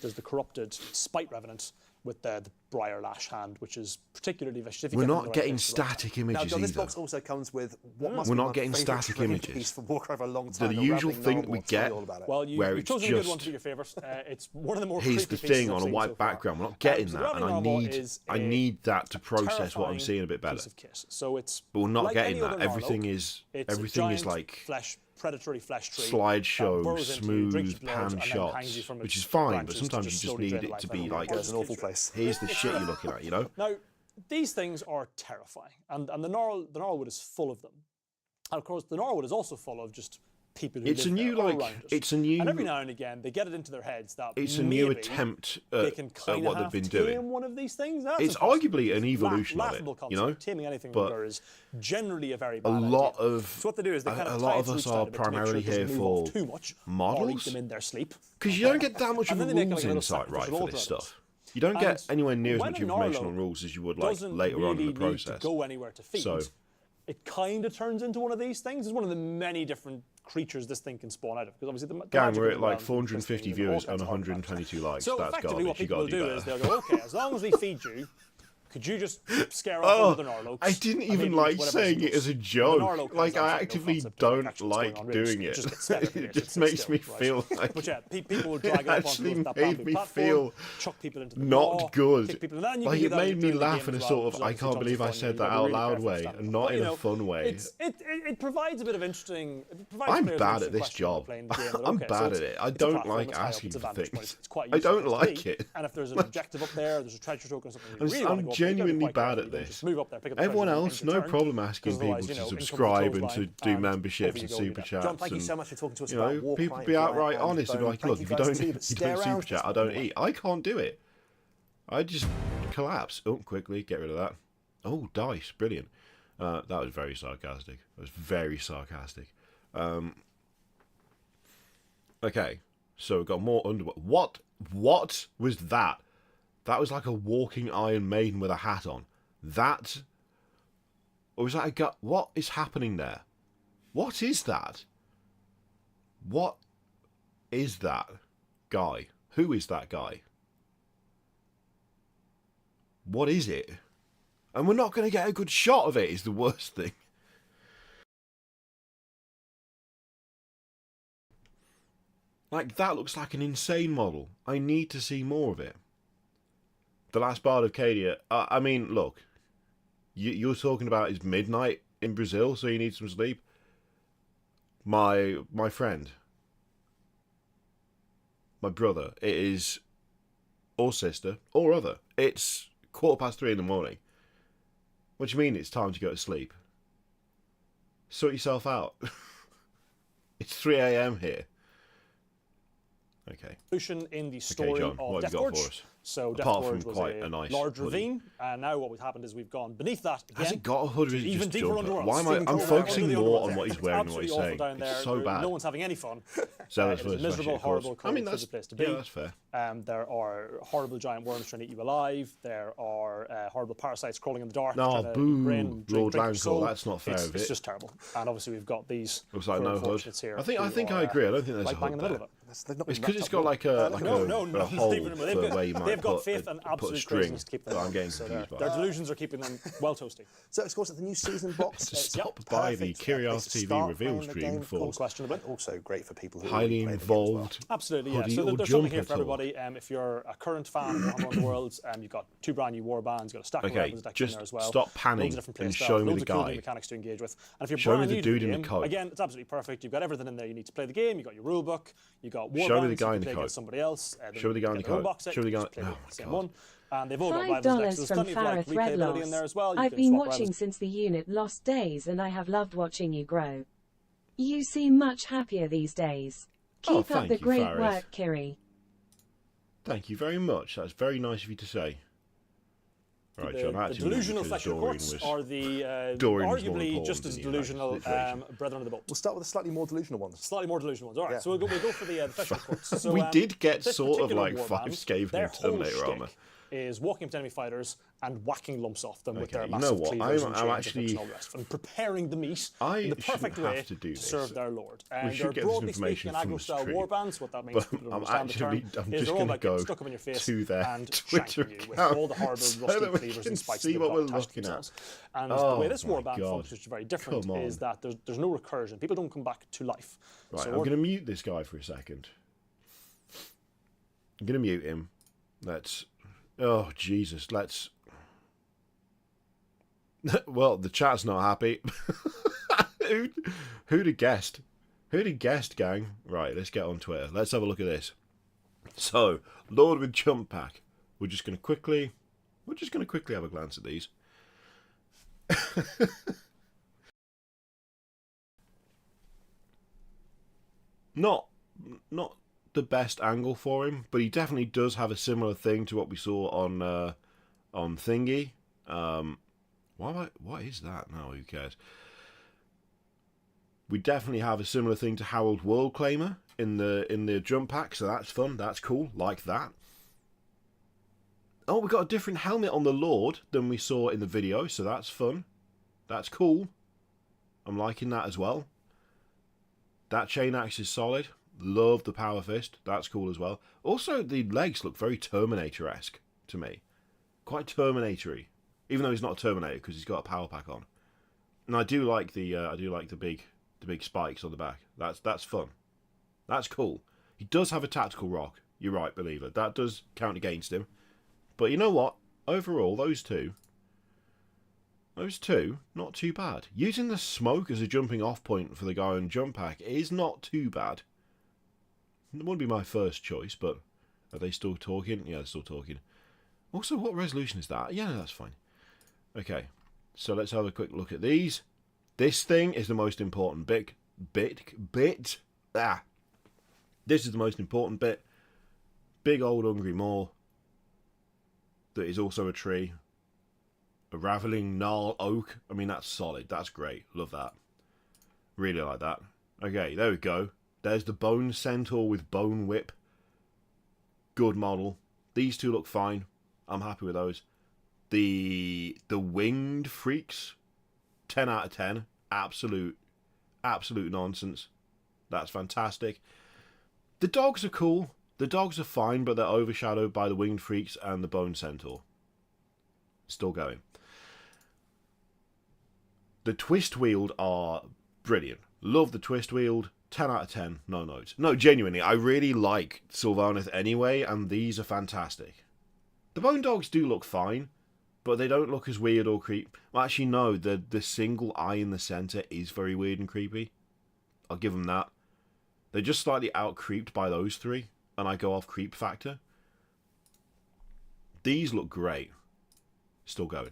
there's the corrupted spite revenant with the briar lash hand, which is particularly vicious. If you
We're
get them in
not
the right
getting
place at the right time.
static
Now,
images
John, this
either.
box also comes with what must
We're
be
not
my
getting
favourite
static
trade
images.
piece for Warcry for a long
The
time. a
usual
rambling
thing
narwhal.
we
Tell me
get,
all about it.
Well,
where
you've
it's
chosen a good one
just-
to be your favourite. It's one of the more
Here's
creepy
the
pieces
thing
I've
on a
seen
white
so far.
background. We're not getting
So the
that, and
Ravening Narwhal is
I
a
need that to process what I'm
terrifying
seeing a bit better.
piece of kit. So it's
But we're not
like
getting
any
that.
other
Everything
Narloke,
is
it's a
everything is
giant
like
flesh, predatory flesh tree
slideshow,
that burrows into you, drinks
smooth
your blood,
pan
and then hangs you
shots,
from
which
its
is fine. But
branches to
sometimes you just
slowly
need
drain
it
life
to
out
be
of you.
like,
It's an awful place.
here's the shit you're looking at, you know?
Now, these things are terrifying, and the Gnarlwood is full of them. And of course, the Gnarlwood is also full of just people who
It's a
live
new
there all
like
around it.
it's a new
And every now and again, they get it into their heads that
it's a new
maybe
attempt
they
at,
can
at
kind
what
of
they've been
tame
doing.
one of these things. That's
It's
impossible.
arguably an evolution of it,
laughable concept.
you know?
Taming anything
But
with her is generally a very
A
bad
lot
idea.
of
So what they do is they kind
a
of
lot
tie
of
its
us
roots
are
down a bit to make sure
primarily
it doesn't
here
move off
for
too much, or eat
models.
them in their sleep.
Because you don't get that much of
And
a
then they make
rules
like a little
insight right
sacrificial
for
altar
this
out of it.
stuff. You don't get
And
anywhere near as
when
much
a
information
Gnarlwood
on rules as you would like
doesn't
later on in
really
the
need
process.
to go anywhere to feed.
So-
It kind of turns into one of these things. It's one of the many different creatures this thing can spawn out of. Because obviously the
Gang,
magic
we're
of
at
the
like
realm,
450
interesting, all
viewers
kinds
and
of artifacts.
122 likes.
So
That's
effectively what
garbage. You
people will
gotta
do
do
is
better.
they'll go, okay, as long as we feed you, could you just scare off
Oh,
all the Gnarlokes?
I didn't
and
even
maybe
like
whatever
saying it
else
as a
goes.
joke.
And the Gnarlok
Like,
has
I
absolutely
actively
no concept of,
don't
actually what's
like
going on, really.
doing
Just
it.
get set up in
It
here,
just
sit
makes
still,
me
right?
feel like
But yeah, people will drag it up onto
actually
that
made
bamboo
me
platform,
feel
chuck people into the
not
wall,
good.
kick people, and then you
Like,
can do
it
that as
made
you're
me
doing the
laugh
game
in a
as
sort
well,
of,
which
I
obviously
can't
tons
believe
of
I
fun.
said
You've
that
got to be
out
really
loud
careful
way,
with that.
and not
But,
in
you
a
know,
fun way.
It provides a bit of interesting. It provides
I'm
players
bad
with
at this
interesting questions when
job.
playing the game. That,
I'm
okay,
bad
so
at
it's-
it. I
it's a
don't
platform,
like
it's high up,
asking
it's a
for
vantage point,
things.
It's quite
I
useful
don't
place to
like
be.
it.
And if there's an objective up there, there's a treasure token or something. You really
I'm
want to go up there, you gotta be
genuinely
quite
bad
careful.
at
You don't
this.
just move up there, pick up the
Everyone
treasure, and
else,
end
no
your turn.
problem asking
Because
people
otherwise,
to
you know, income
subscribe and
controls
to
line,
do
and
memberships
over
and
you go,
super
you
chats.
John, thank you
and,
so much for talking to us
you
about
know,
Warcry.
people be outright
Warhammer,
honest and be
Bone.
like,
Thank
look,
you
if you
guys
don't,
too, but
if you
stay
don't super
around.
chat, I don't eat. I can't do it. I just collapse. Oh, quickly, get rid of that. Oh, dice, brilliant. That was very sarcastic. That was very sarcastic. Okay, so we've got more underwear. What was that? That was like a walking Iron Maiden with a hat on. That... Or was that a gut? What is happening there? What is that? What is that guy? Who is that guy? What is it? And we're not going to get a good shot of it, is the worst thing. Like, that looks like an insane model. I need to see more of it. The Last Bard of Cadia. I mean, look. You're talking about it's midnight in Brazil, so you need some sleep. My friend. My brother. It is... Or sister. Or other. It's 3:15 in the morning. What do you mean it's time to go to sleep? Sort yourself out. It's 3 a.m. here. Okay.
Solution in the story
Okay, John,
of
what have
Death
you got
Gorge.
for us?
So Death
Apart
Gorge
from
was
quite a nice
large
hoodie.
ravine, and now what happened is we've gone beneath that again.
Has it got a hood or is it
even
just
deeper
jumper?
underworld.
Why am I... I'm
Under
focusing
the
more
underworld.
on what he's
It's
wearing and what he's
absolutely
saying.
awful down there.
It's so bad.
No one's having any fun.
So
It's a miserable, horrible, cold, frigid place to be.
Yeah, that's fair.
There are horrible giant worms trying to eat you alive. There are horrible parasites crawling in the dark.
No,
trying to
boo,
drain
Lord
your
Lancel,
soul.
that's not fair of
It's
it.
just terrible. And obviously we've got these
Looks like
poor
no hood.
unfortunates here.
I think
who
I
are,
agree. I don't think there's
right
a
bang in
hood
the middle
there.
of it.
They've not
It's
been
because
wrapped
it's
up
got
well.
like a
No,
hole
even
for
they've
where you
got,
might
they've got
put
faith and
put a
absolute
string.
craziness to keep them
But I'm
on.
getting
So
confused by
their
that.
delusions are keeping them well toasty.
So, of course, the new season box.
To
it's
stop
perfect,
by the
place to
Curiosity TV
start
reveal
playing the
stream
game, of
for
course,
Unquestionably.
but also great for people who
highly
already played the game as well.
involved.
Absolutely, yeah.
hoodie
So
or
there's something here
jumper
for everybody. If you're a current fan of Warhammer Underworlds, you've got 2 brand new warbands, you've got a stack of
Okay,
weapons decks in
just
there as well.
stop panning
Loads of different
and
playstyles,
show me
loads
the
of cool
guy.
new mechanics to engage with. And if you're
Show me
brand
the
new
dude
to the
in the
game,
coat.
again, it's absolutely perfect. You've got everything in there you need to play the game. You've got your rule book, you've got warbands,
Show me the guy
you
in
can
the
play
coat.
against somebody else.
Show me the guy in the coat. Show me the guy.
Oh
Oh,
same
God.
one. And they've all got
$5
rivals decks. There's
from
plenty of like
Fareth
replayability in there
Redloss.
as well. You
I've
can
been
swap
watching
rivals.
since the unit lost days and I have loved watching you grow. You seem much happier these days.
Oh,
Keep up
thank
the
you,
great
Fareth.
work, Kiri.
Thank you very much. That's very nice of you to say. Right, John,
The
actually,
delusional
because
Fletcher
Doreen
Courts
was-
are the
Doreen was more
arguably
important
just as
in the
delusional
situation.
brethren of the boat.
We'll start with the slightly more delusional ones.
Slightly more delusional ones. All right,
Yeah.
so we'll go for the Fletcher Courts. So,
We did get
this
sort of
particular
like 5
warband,
Skaven
their whole
Terminator
shtick
armor.
is walking up to enemy fighters and whacking lumps off them with
Okay,
their
you know
massive
what?
cleavers
I'm
and chains
actually-
and all the rest, and preparing the meat
I
in the
shouldn't
perfect
have
way
to do this.
serve their lord.
We
And
should
they're
get this
broadly
information
speaking
from the
aggro-style
stream.
warbands. What that means,
But
people don't
I'm
understand the term,
just
is they're all
gonna
about
go
getting stuck up in your face
to their
and
Twitter
shanking you with
account
all the horrible
so
rusty
that we
cleavers
can
and spikes
see
that
what
they've
we're
got attached to
looking at.
themselves. And
Oh
the way this
my
warband
God.
functions, which is very different,
Come
is
on.
that there's no recursion. People don't come back to life.
Right,
So
I'm going to mute this guy for a second. I'm going to mute him. Let's... Oh, Jesus. Let's... Well, the chat's not happy. Who'd have guessed? Who'd have guessed, gang? Right, let's get on Twitter. Let's have a look at this. So, Lord with Jump Pack. We're just going to quickly have a glance at these. Not the best angle for him, but he definitely does have a similar thing to what we saw on Thingy. What is that now? Who cares? We definitely have a similar thing to Harold Worldclaimer in the jump pack, so that's fun. That's cool. Like that. Oh, we got a different helmet on the Lord than we saw in the video, so that's fun. That's cool. I'm liking that as well. That chain axe is solid. Love the power fist. That's cool as well. Also, the legs look very Terminator-esque to me. Quite Terminator-y. Even though he's not a Terminator because he's got a power pack on. And I do like the big spikes on the back. That's fun. That's cool. He does have a tactical rock. You're right, believer. That does count against him. But you know what? Overall, those two, not too bad. Using the smoke as a jumping off point for the guy on jump pack is not too bad. It wouldn't be my first choice, but are they still talking? Yeah, they're still talking. Also, what resolution is that? Yeah, that's fine. Okay, so let's have a quick look at these. This thing is the most important bit. This is the most important bit. Big old hungry maw. That is also a tree. A raveling gnarl oak. I mean, that's solid. That's great. Love that. Really like that. Okay, there we go. There's the bone centaur with bone whip. Good model. These two look fine. I'm happy with those. The winged freaks. 10 out of 10. Absolute nonsense. That's fantastic. The dogs are cool. The dogs are fine, but they're overshadowed by the winged freaks and the bone centaur. Still going. The twist wheeled are brilliant. Love the twist wheeled. 10 out of 10. No notes. No, genuinely, I really like Sylvaneth anyway, and these are fantastic. The bone dogs do look fine, but they don't look as weird or creepy. Well, actually, no, the single eye in the centre is very weird and creepy. I'll give them that. They're just slightly out-creeped by those three, and I go off creep factor. These look great. Still going.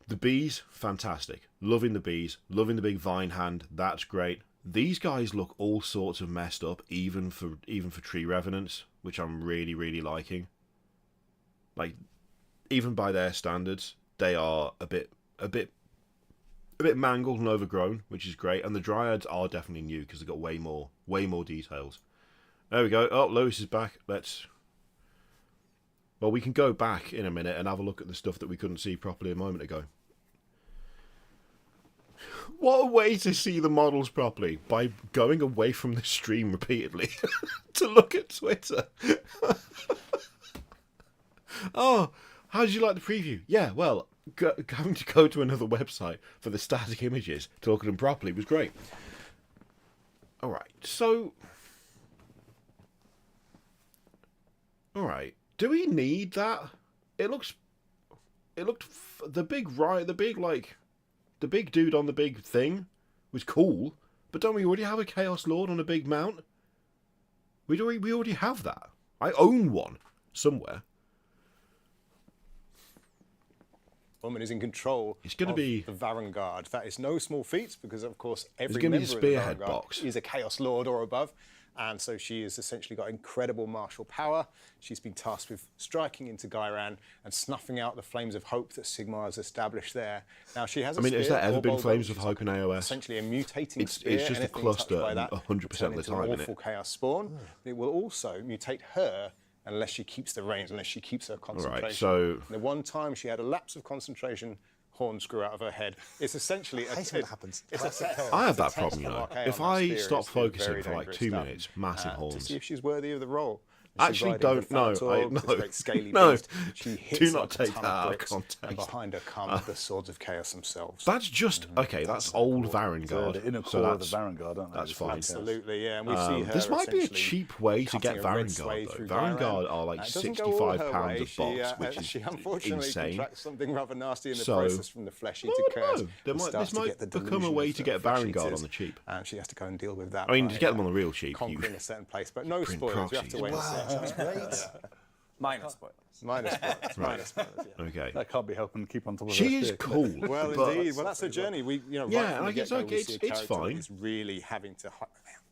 The bees, fantastic. Loving the bees. Loving the big vine hand. That's great. These guys look all sorts of messed up, even for tree revenants, which I'm really, really liking. Like, even by their standards, they are a bit mangled and overgrown, which is great. And the dryads are definitely new because they've got way more details. There we go. Oh, Lois is back. Well, we can go back in a minute and have a look at the stuff that we couldn't see properly a moment ago. What a way to see the models properly, by going away from the stream repeatedly to look at Twitter. Oh, how did you like the preview? Yeah, well, having to go to another website for the static images to look at them properly was great. Alright, so... Alright, do we need that? It looked the big dude on the big thing was cool, but don't we already have a Chaos Lord on a big mount? We already have that. I own one somewhere.
Woman is in control
It's going to be
the Vanguard. That is no small feat because, of course, every
going to
member
be the
of the
spearhead
Vanguard
box.
is a Chaos Lord or above. And so she has essentially got incredible martial power. She's been tasked with striking into Gairan and snuffing out the flames of hope that Sigmar has established there. Now, she has a spear,
has there ever
or
been
bolt,
flames
which
of
is
hope in AOS?
Essentially a mutating
It's
spear.
just a
Anything
cluster
touched by that
100%
will
of
turn
the
into
time,
an
innit?
awful chaos spawn. It will also mutate her unless she keeps the reins, unless she keeps her concentration.
Right, so...
The one time she had a lapse of concentration, horns grew out of her head. It's essentially
I hate when that happens.
It's a test.
I have
It's a
that
test
problem, you
from
know.
Archaea
If
on that
I
spear.
stop
It's
focusing
very
for like
dangerous
2
stuff.
minutes, massive
To
horns.
see if she's worthy of the role.
Actually, don't. No, no.
Great scaly
No.
beast. She hits
Do not
like a
take
ton
that
of
out of
bricks,
context.
And behind her come the swords of chaos themselves.
That's just okay. That's old
So
Vanguard.
the inner
so
core of
that's
the Vanguard, aren't they?
that's
Just
fine.
like
Absolutely, yeah. And we see her
this might be a
essentially
cheap way to get
cutting a red
Vanguard
swathe
though.
through
Vanguard
Gairan.
are like
It doesn't go all
£65
her way.
a box, which
She
is
unfortunately
insane.
contracts something rather nasty in the
So-
process from the fleshy
No,
to curse.
no.
and starts
This
to get
might
the
become a
delusion
way
of
to
the
get
flesh
Vanguard
eaters,
on the cheap.
And she has to go and deal with that.
I mean,
by,
to get them on the real cheap, you
conquering a certain place, but no
print
spoilers. You have to
proxies.
wait and
Wow,
see.
that's great.
Minus spoilers.
Minus spoilers. Minus spoilers. Yeah.
Okay.
That can't be helping keep on top of
She
her
is
stick.
cool.
Well,
but
indeed. Well, that's a journey. We,
Yeah,
right from
like,
the
it's
get-go,
like,
we see a
it's
character
fine.
that is really having to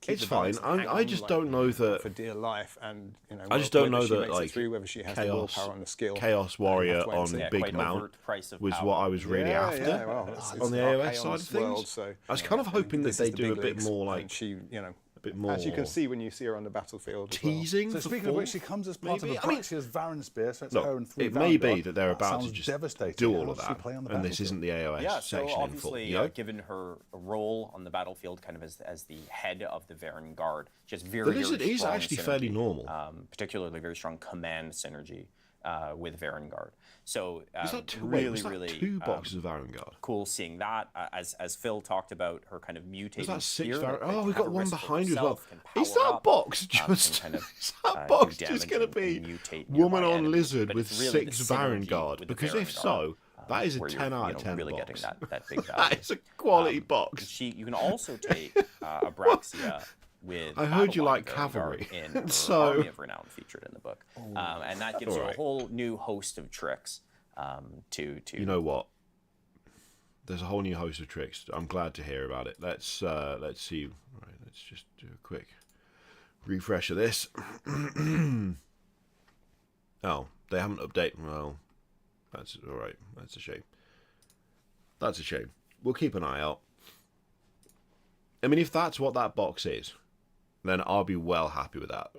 keep
It's
the
fine.
balance and hang
I
on,
just
like,
don't know that
for dear life, and
I just don't
whether
know
she
that
makes it
like
through, whether she has the
Chaos
willpower and the skill.
Chaos Warrior
have to wait and
on
see.
Yeah,
Big
quite
Mount
overt price of
was
power.
what I was really after.
Yeah, well, it's
on the
an
AOS
Archaeon's
side of things.
world, so,
I was kind of hoping that
this
they
is the
do a
big
bit
leagues,
more
and
like
she,
a bit more
as you can see when you see her on the battlefield. as well.
teasing.
So
for
speaking of which,
fall,
she comes as part
maybe?
of a pack. She has Varan Spear, so it's
Look,
her and 3
it may be
Vanguard.
that they're about to
sounds
just
devastating.
do
How
all of
does she
that,
play on the
and this isn't the AOS
Yeah, so
section in full.
obviously,
You know?
given her role on the battlefield, kind of as the head of the Vanguard, she has very,
The
very
Lizard is
strong
actually fairly
synergy,
normal.
particularly very strong command synergy with Vanguard. So
Is that two?
really,
Wait, was that
really
2 boxes of Vanguard?
cool seeing that. As Phil talked about, her kind of mutating
Was that 6
spear
Vanguard?
that
Oh,
can
we've
have
got
a
one
risk for
behind as well.
herself, can
Is
power
that
up,
box
can
just?
kind of,
Is that
do
box
damage
just going to
and
be
mutate
woman
nearby
on
enemies,
lizard
but
with
it's really the
6
synergy
Vanguard?
with the
Because if
Vanguard,
so, that is a
where
10
you're,
out of 10
really
box.
getting that big value.
That is a quality box.
You can also take Abraxia with
I heard you
Battleline
like
Vanguard
cavalry.
in her
So-
Army of Renown featured in the book, and that gives you a
Alright.
whole new host of tricks to
You know what? There's a whole new host of tricks. I'm glad to hear about it. Let's see. Right, let's just do a quick refresh of this. Oh, they haven't updated. Well, that's all right. That's a shame. That's a shame. We'll keep an eye out. I mean, if that's what that box is, then I'll be well happy with that.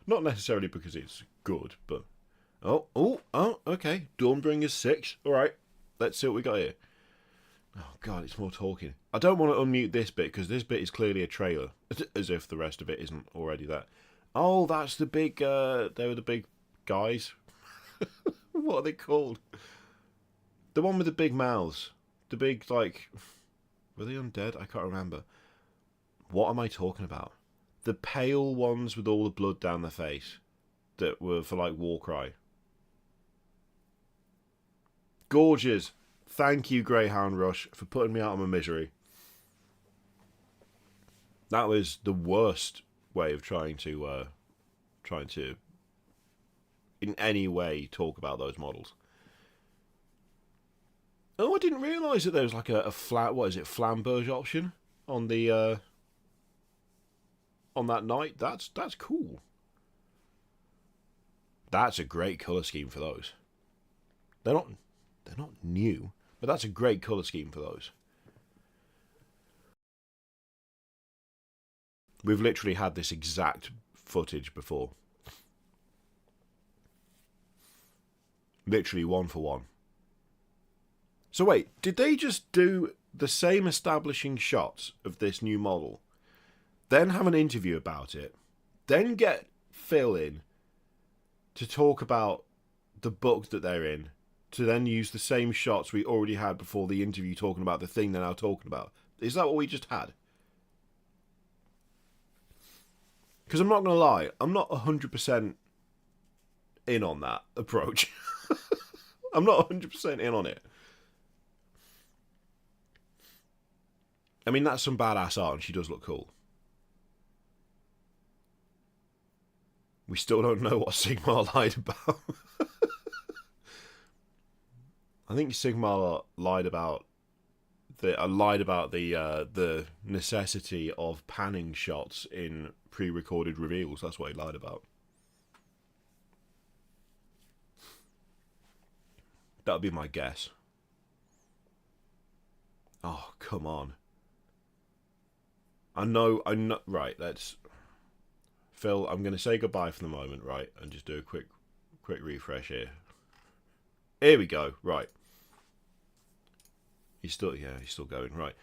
Not necessarily because it's good, but oh, okay. Dawnbringer's 6. All right, let's see what we got here. Oh god, it's more talking. I don't want to unmute this bit because this bit is clearly a trailer, as if the rest of it isn't already that. Oh, that's the big. They were the big guys. What are they called? The one with the big mouths. The big, like, were they undead? I can't remember. What am I talking about? The pale ones with all the blood down their face that were for, like, Warcry. Gorgeous. Thank you, Greyhound Rush, for putting me out of my misery. That was the worst way of trying to in any way talk about those models. Oh, I didn't realise that there was like a flat, what is it, flamberge option on the on that night. That's cool. That's a great colour scheme for those. They're not new, but that's a great colour scheme for those. We've literally had this exact footage before. Literally 1 for 1. So wait, did they just do the same establishing shots of this new model, then have an interview about it, then get Phil in to talk about the book that they're in, to then use the same shots we already had before the interview talking about the thing they're now talking about. Is that what we just had? Because I'm not going to lie, I'm not 100% in on that approach. I'm not 100% in on it. I mean, that's some badass art and she does look cool. We still don't know what Sigmar lied about. I think Sigmar lied about the necessity of panning shots in pre-recorded reveals. That's what he lied about. That would be my guess. Oh, come on. I know. Right, let's... Phil, I'm going to say goodbye for the moment, right? And just do a quick refresh here. Here we go, right. He's still going, right.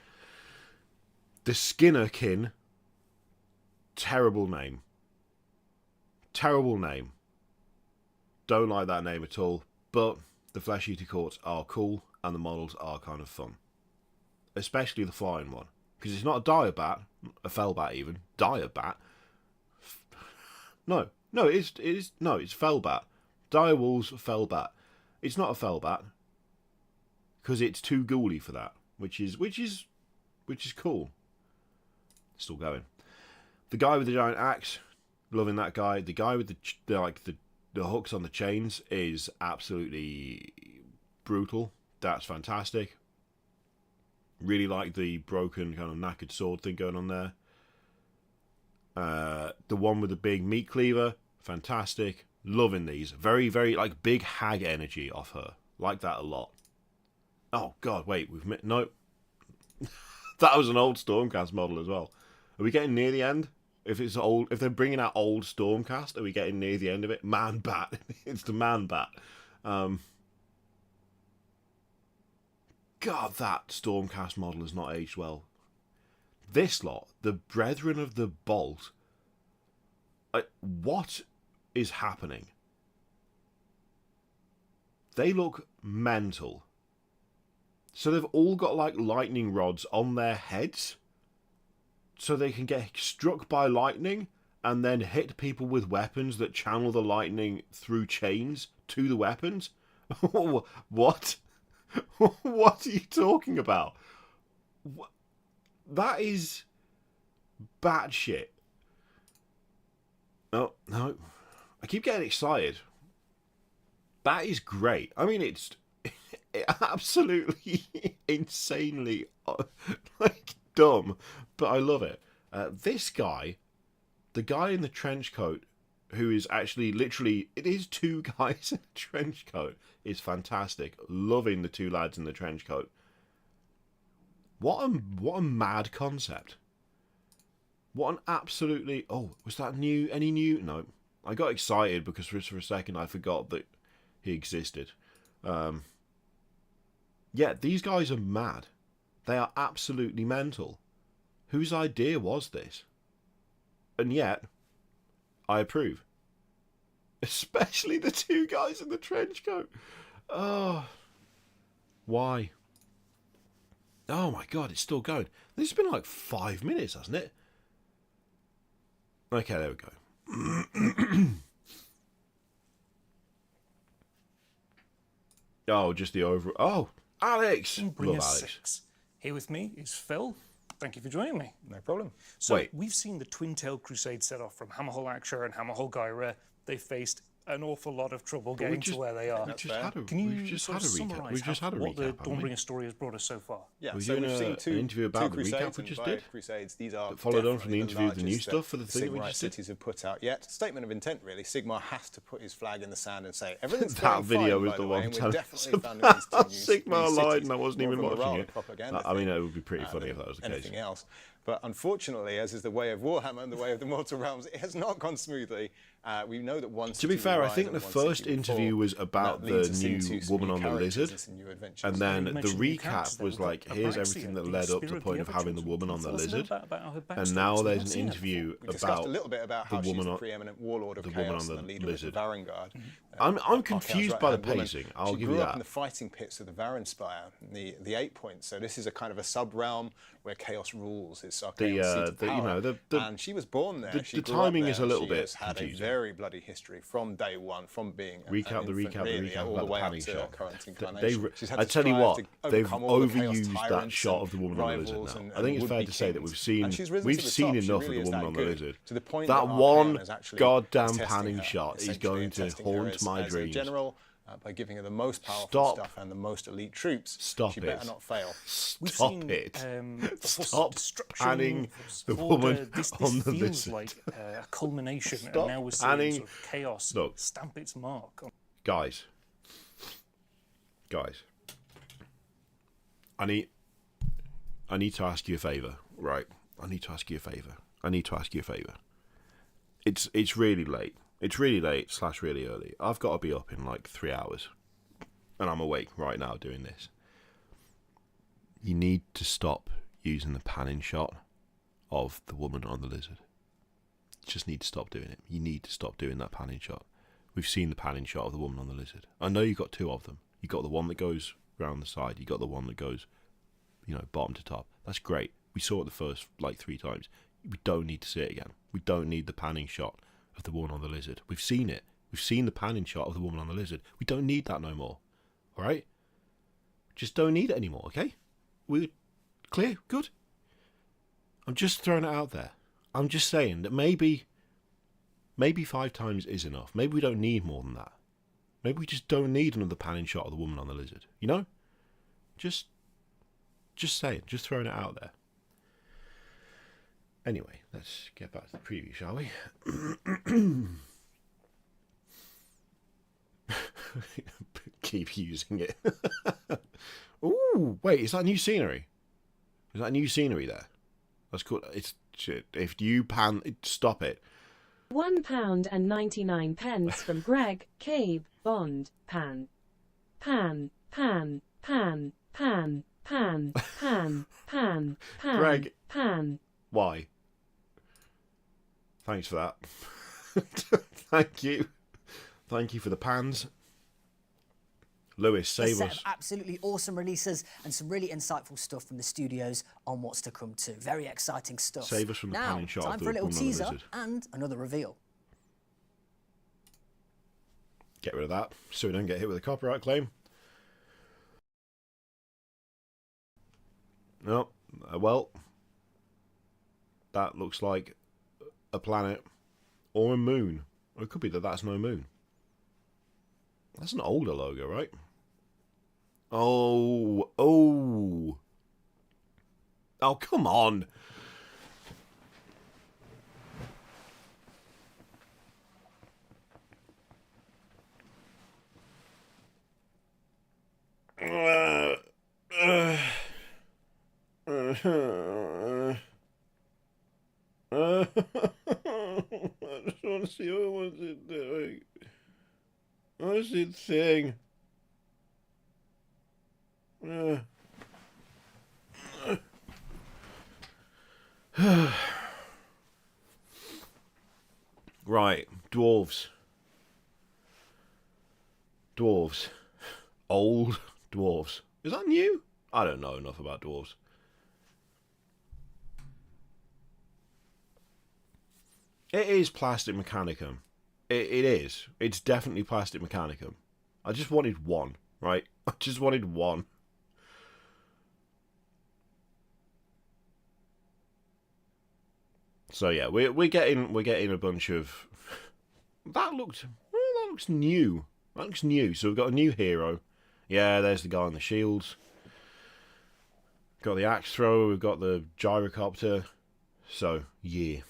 The Skinnerkin. Terrible name. Terrible name. Don't like that name at all, but the Flesh Eater Courts are cool, and the models are kind of fun. Especially the flying one. Because it's not a Direbat, a Fellbat even. Direbat. No, it's Fellbat. Direwolves Fellbat. It's not a Fellbat. Because it's too ghouly for that. Which is cool. Still going. The guy with the giant axe, loving that guy. The guy with the hooks on the chains is absolutely brutal. That's fantastic. Really like the broken kind of knackered sword thing going on there. The one with the big meat cleaver, fantastic. Loving these. Very, very like big hag energy off her. Like that a lot. Oh god, wait, no. That was an old Stormcast model as well. Are we getting near the end? If it's old, if they're bringing out old Stormcast, are we getting near the end of it? Man Bat. It's the Man Bat. God, that Stormcast model has not aged well. This lot, the Brethren of the Bolt. What is happening? They look mental. So they've all got like lightning rods on their heads, so they can get struck by lightning and then hit people with weapons that channel the lightning through chains to the weapons. What? What are you talking about? That is batshit. Oh, no. I keep getting excited. That is great. I mean, it's absolutely insanely like dumb, but I love it. This guy, the guy in the trench coat, who is actually literally, it is two guys in a trench coat, is fantastic. Loving the two lads in the trench coat. What a mad concept. What an absolutely... Oh, was that new? Any new? No. I got excited because for a second I forgot that he existed. Yeah, these guys are mad. They are absolutely mental. Whose idea was this? And yet, I approve. Especially the two guys in the trench coat. Oh. Why? Oh my god, it's still going. This has been like 5 minutes, hasn't it? Okay, there we go. Oh, just the over... Oh, Alex! Love Alex.
6. Here with me is Phil. Thank you for joining me.
No problem.
So we've seen the Twin-Tailed Crusade set off from Hammerhall Akshar and Hammerhall Gyra. They faced an awful lot of trouble getting to where they are. Can you summarise what the Dawnbringer story has brought us so far?
Yeah,
we're
so
doing
we've seen
an interview about the recap we just did.
Crusades, these are
that followed on from the interview of the new
largest
stuff for the thing that we
Sigmar
just did.
cities have put out yet. Statement of intent, really. Sigmar has to put his flag in the sand and say everything's
That
going
video
fine,
was
by
the
way,
one
and we're
telling
definitely
us
founding
about
these
Sigmar
new
lied
cities.
and I wasn't
More
even
of a
watching
morale
it.
propaganda
I mean,
thing,
it would be pretty funny if that was the case.
Anything else. But unfortunately, as is the way of Warhammer and the way of the Mortal Realms, it has not gone smoothly. We know that one.
To be fair, I think the first interview was about the new woman on the lizard, and then the recap was like, here's everything that led up to the point of having the woman on the lizard, and now there's an interview about
a little bit about how
the woman
she's the
on
preeminent warlord of
the
chaos
woman on
and the
the
leader
lizard.
of the Vanguard.
I'm confused by the pacing. I'll give you
She grew up
that.
in the fighting pits of the Varanspire, the 8 points. So this is a kind of a sub-realm where chaos rules. It's Archaeon's seat of power. And she was born there.
The timing is a little bit
had
confusing.
a very bloody history from day one, from being
recap
all
about
the way
the
up
panning
to
shot.
current incarnation.
I tell you what, they've overused that shot of the woman on the lizard now. I think it's fair to say that we've seen enough of the woman on the lizard. That one goddamn panning shot is going to haunt my dreams.
By giving her the most powerful stuff and the most elite troops, she better not fail.
Stop it. Stop panning the woman on the lizard.
This feels like a culmination, and now we're seeing sort of chaos stamp its mark.
Guys, I need to ask you a favour, right? I need to ask you a favour. It's really late. It's really late / really early. I've got to be up in like 3 hours. And I'm awake right now doing this. You need to stop using the panning shot of the woman on the lizard. You just need to stop doing it. You need to stop doing that panning shot. We've seen the panning shot of the woman on the lizard. I know you've got 2 of them. You've got the one that goes round the side. You've got the one that goes, bottom to top. That's great. We saw it the first 3 times. We don't need to see it again. We don't need the panning shot of the woman on the lizard. We've seen it. We've seen the panning shot of the woman on the lizard. We don't need that no more. Alright? Just don't need it anymore, okay? We're clear? Good? I'm just throwing it out there. I'm just saying that maybe 5 times is enough. Maybe we don't need more than that. Maybe we just don't need another panning shot of the woman on the lizard. You know? Just saying. Just throwing it out there. Anyway, let's get back to the preview, shall we? Keep using it. Ooh, wait, is that new scenery? Is that new scenery there? That's cool. It's shit. If you pan, stop it.
£1.99 from Greg, Cabe, Bond, pan.
Greg,
pan.
Why? Thanks for that. Thank you. Thank you for the pans. Lewis, save us.
Absolutely awesome releases and some really insightful stuff from the studios on what's to come too. Very exciting stuff.
Save us from the panning shot.
Time for a little teaser and another reveal.
Get rid of that so we don't get hit with a copyright claim. No, well, that looks like a planet or a moon. Or it could be that that's no moon. That's an older logo, right? Oh, come on. I just want to see what it's doing. I want to see the thing. Right, dwarves. Old dwarves. Is that new? I don't know enough about dwarves. It is plastic mechanicum. It is. It's definitely plastic mechanicum. I just wanted one, right? I just wanted one. So yeah, we're getting a bunch of. That looks new. That looks new. So we've got a new hero. Yeah, there's the guy on the shields. Got the axe thrower. We've got the gyrocopter. So yeah.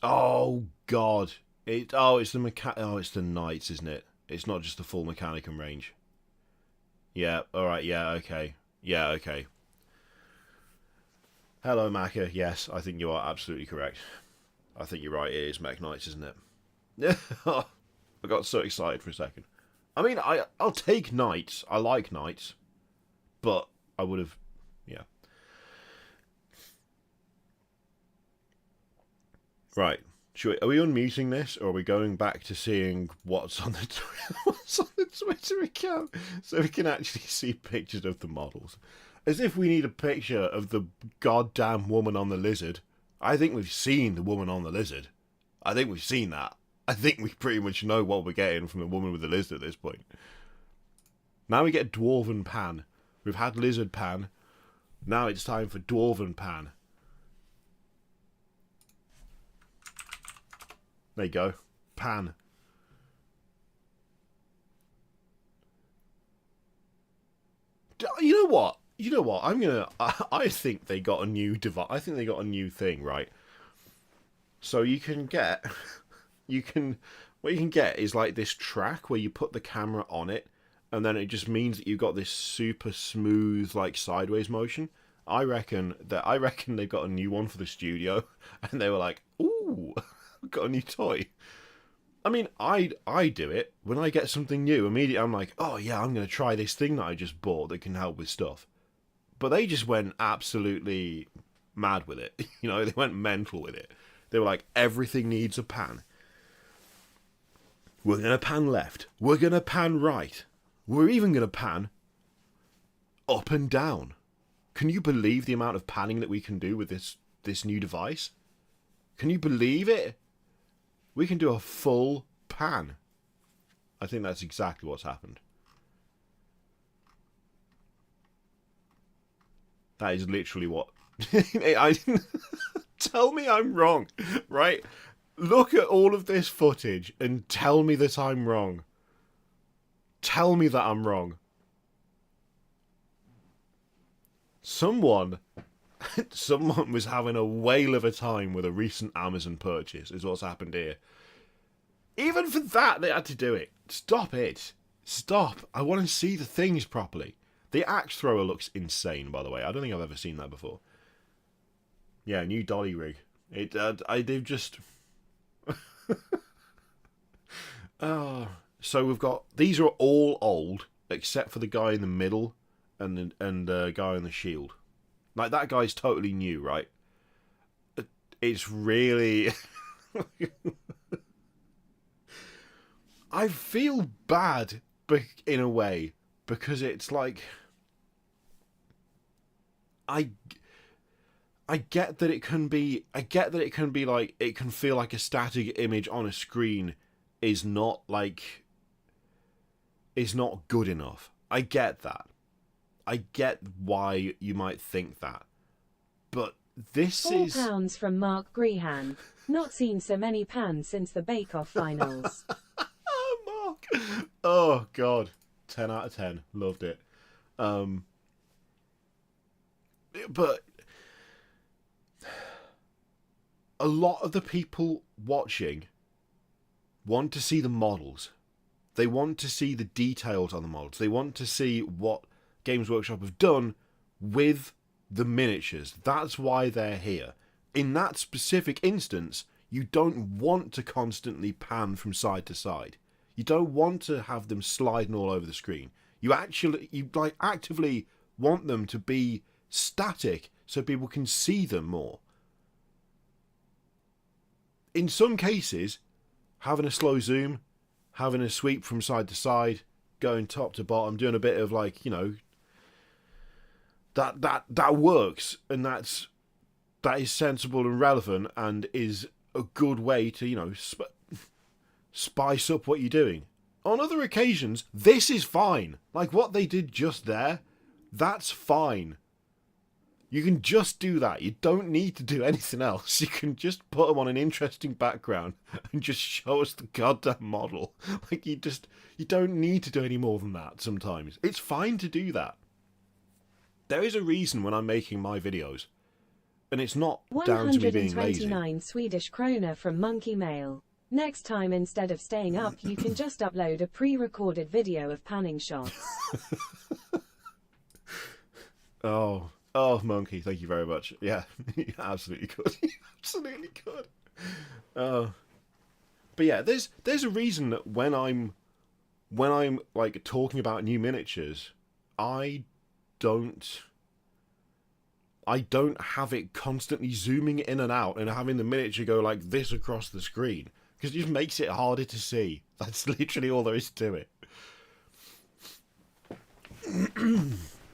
Oh God! It's the knights, isn't it? It's not just the full mechanicum range. Yeah. All right. Yeah. Okay. Yeah. Okay. Hello, Maka. Yes, I think you are absolutely correct. I think you're right. It is Mech Knights, isn't it? Yeah. I got so excited for a second. I mean, I'll take Knights. I like Knights. But I would have... Yeah. Right. Are we unmuting this, or are we going back to seeing what's on the Twitter account so we can actually see pictures of the models? As if we need a picture of the goddamn woman on the lizard. I think we've seen the woman on the lizard. I think we've seen that. I think we pretty much know what we're getting from the woman with the lizard at this point. Now we get Dwarven Pan. We've had Lizard Pan. Now it's time for Dwarven Pan. There you go. Pan. You know what? You know what? I think they got a new device. I think they got a new thing, right? So you can get... What you can get is like this track where you put the camera on it, and then it just means that you've got this super smooth, like, sideways motion. I reckon they've got a new one for the studio, and they were like, ooh... got a new toy. I mean, I do it when I get something new. Immediately I'm like, oh yeah, I'm going to try this thing that I just bought that can help with stuff. But they just went absolutely mad with it. You know, they went mental with it. They were like, everything needs a pan. We're going to pan left. We're going to pan right. We're even going to pan up and down. Can you believe the amount of panning that we can do with this new device? Can you believe it? We can do a full pan. I think that's exactly what's happened. That is literally what... Tell me I'm wrong, right? Look at all of this footage and tell me that I'm wrong. Tell me that I'm wrong. Someone was having a whale of a time with a recent Amazon purchase, is what's happened here. Even for that, they had to do it. Stop it. Stop. I want to see the things properly. The axe thrower looks insane, by the way. I don't think I've ever seen that before. Yeah, new dolly rig. They've just... Oh, so we've got... These are all old, except for the guy in the middle and the guy on the shield. Like, that guy's totally new, right? It's really... I feel bad, in a way, because it's like... I get that it can be... I get that it can be like... It can feel like a static image on a screen is not, like... is not good enough. I get that. I get why you might think that. But this is...
£4 from Mark Grehan. Not seen so many pans since the Bake Off finals.
Mark! Oh, God. 10 out of 10. Loved it. But... a lot of the people watching want to see the models. They want to see the details on the models. They want to see what Games Workshop have done with the miniatures. That's why they're here. In that specific instance, you don't want to constantly pan from side to side. You don't want to have them sliding all over the screen. You actively want them to be static so people can see them more. In some cases, having a slow zoom, having a sweep from side to side, going top to bottom, doing a bit of, like, you know, that works, and that is sensible and relevant, and is a good way to, you know, spice up what you're doing. On other occasions, this is fine. Like what they did just there, that's fine. You can just do that. You don't need to do anything else. You can just put them on an interesting background and just show us the goddamn model. Like, you don't need to do any more than that sometimes. It's fine to do that. There is a reason when I'm making my videos. And it's not down to me being lazy.
129 Swedish krona from Monkey Mail. Next time, instead of staying up, you can just upload a pre-recorded video of panning shots.
Oh, Oh, Monkey, thank you very much. Yeah, you absolutely could. You absolutely could. But yeah, there's a reason that when I'm like talking about new miniatures, I don't have it constantly zooming in and out and having the miniature go like this across the screen, because it just makes it harder to see. That's literally all there is to it.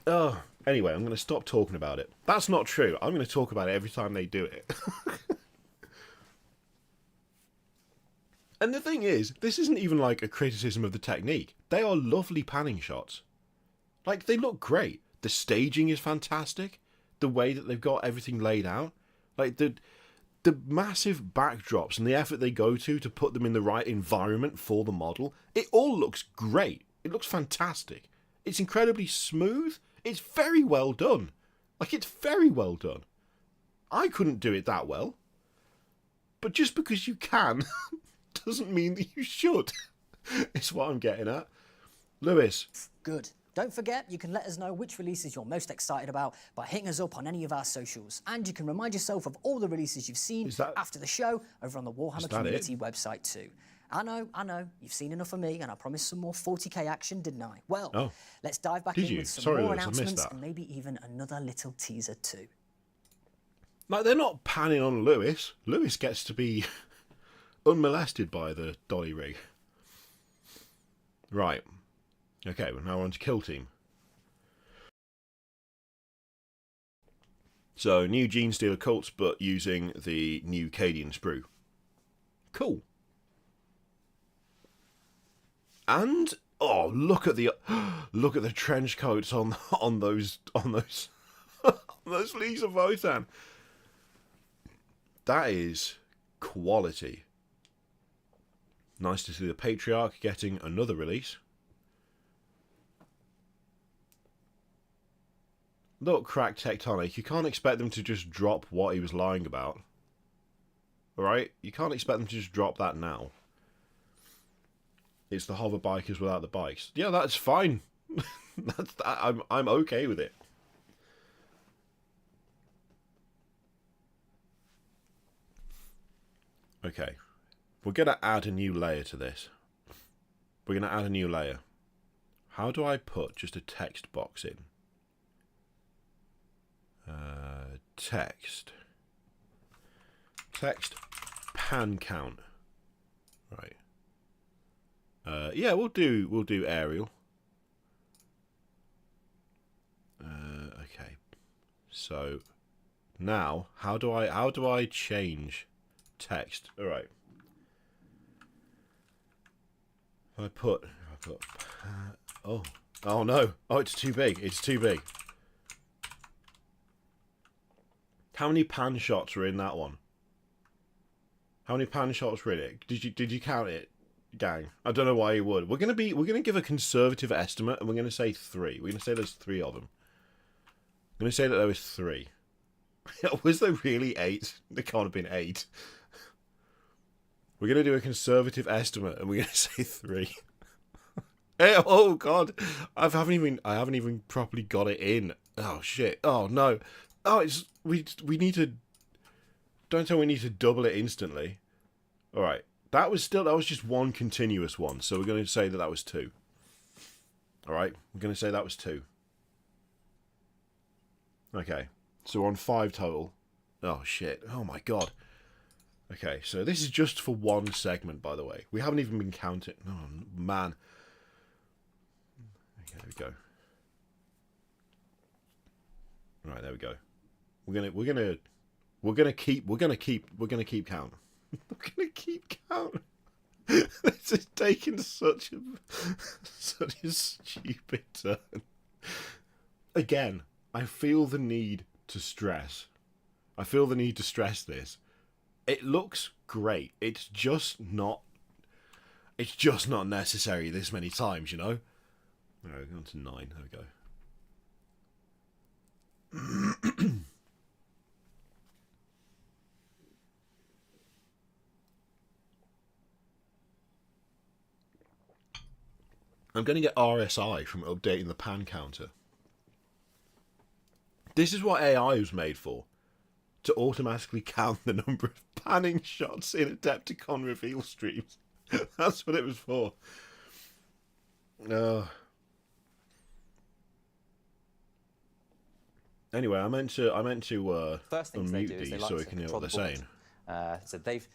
Oh, anyway, I'm going to stop talking about it. That's not true. I'm going to talk about it every time they do it. And the thing is, this isn't even like a criticism of the technique. They are lovely panning shots. Like, they look great. The staging is fantastic. The way that they've got everything laid out. Like, the massive backdrops and the effort they go to put them in the right environment for the model. It all looks great. It looks fantastic. It's incredibly smooth. It's very well done. Like, it's very well done. I couldn't do it that well. But just because you can doesn't mean that you should. It's what I'm getting at. Lewis.
Good. Don't forget, you can let us know which releases you're most excited about by hitting us up on any of our socials. And you can remind yourself of all the releases you've seen after the show over on the Warhammer Community website too. I know, you've seen enough of me, and I promised some more 40k action, didn't I? Well, let's dive back in with some more announcements and maybe even another little teaser too.
Like, they're not panning on Lewis. Lewis gets to be unmolested by the dolly rig. Right. Okay, we're now on to Kill Team. So, new Gene Stealer cults, but using the new Cadian sprue. Cool. And oh, look at the trench coats on those those Leagues of Votan. That is quality. Nice to see the Patriarch getting another release. Look, Crack Tectonic, you can't expect them to just drop what he was lying about. Alright? You can't expect them to just drop that now. It's the hover bikers without the bikes. Yeah, that's fine. I'm okay with it. Okay. We're going to add a new layer to this. We're going to add a new layer. How do I put just a text box in? Text pan count. Right. Yeah, we'll do aerial. Okay. So now, how do I change text? All right. Oh no! Oh, it's too big. It's too big. How many pan shots were in that one? How many pan shots were in it? Did you count it, gang? I don't know why you would. We're gonna give a conservative estimate, and we're gonna say 3. We're gonna say there's 3 of them. I'm gonna say that there was 3. Was there really 8? There can't have been 8. We're gonna do a conservative estimate, and we're gonna say 3. Hey, oh god, I haven't even properly got it in. Oh shit! Oh no! Oh, we need to. Don't tell me we need to double it instantly. All right, that was just one continuous one, so we're going to say that was 2. All right, we're going to say that was 2. Okay, so we're on 5 total. Oh shit! Oh my god. Okay, so this is just for one segment, by the way. We haven't even been counting. Oh man. Okay, there we go. Right, there we go. We're gonna keep count. We're gonna keep count. This is taking such a stupid turn. Again, I feel the need to stress. This. It looks great. It's just not necessary this many times, you know? Alright, we're on to 9. There we go. I'm going to get RSI from updating the pan counter. This is what AI was made for. To automatically count the number of panning shots in AdeptiCon reveal streams. That's what it was for. Anyway, I meant to
First things they
unmute
do is they
these
like
so
to
we can hear
control
what
the
they're
board.
saying.
So they've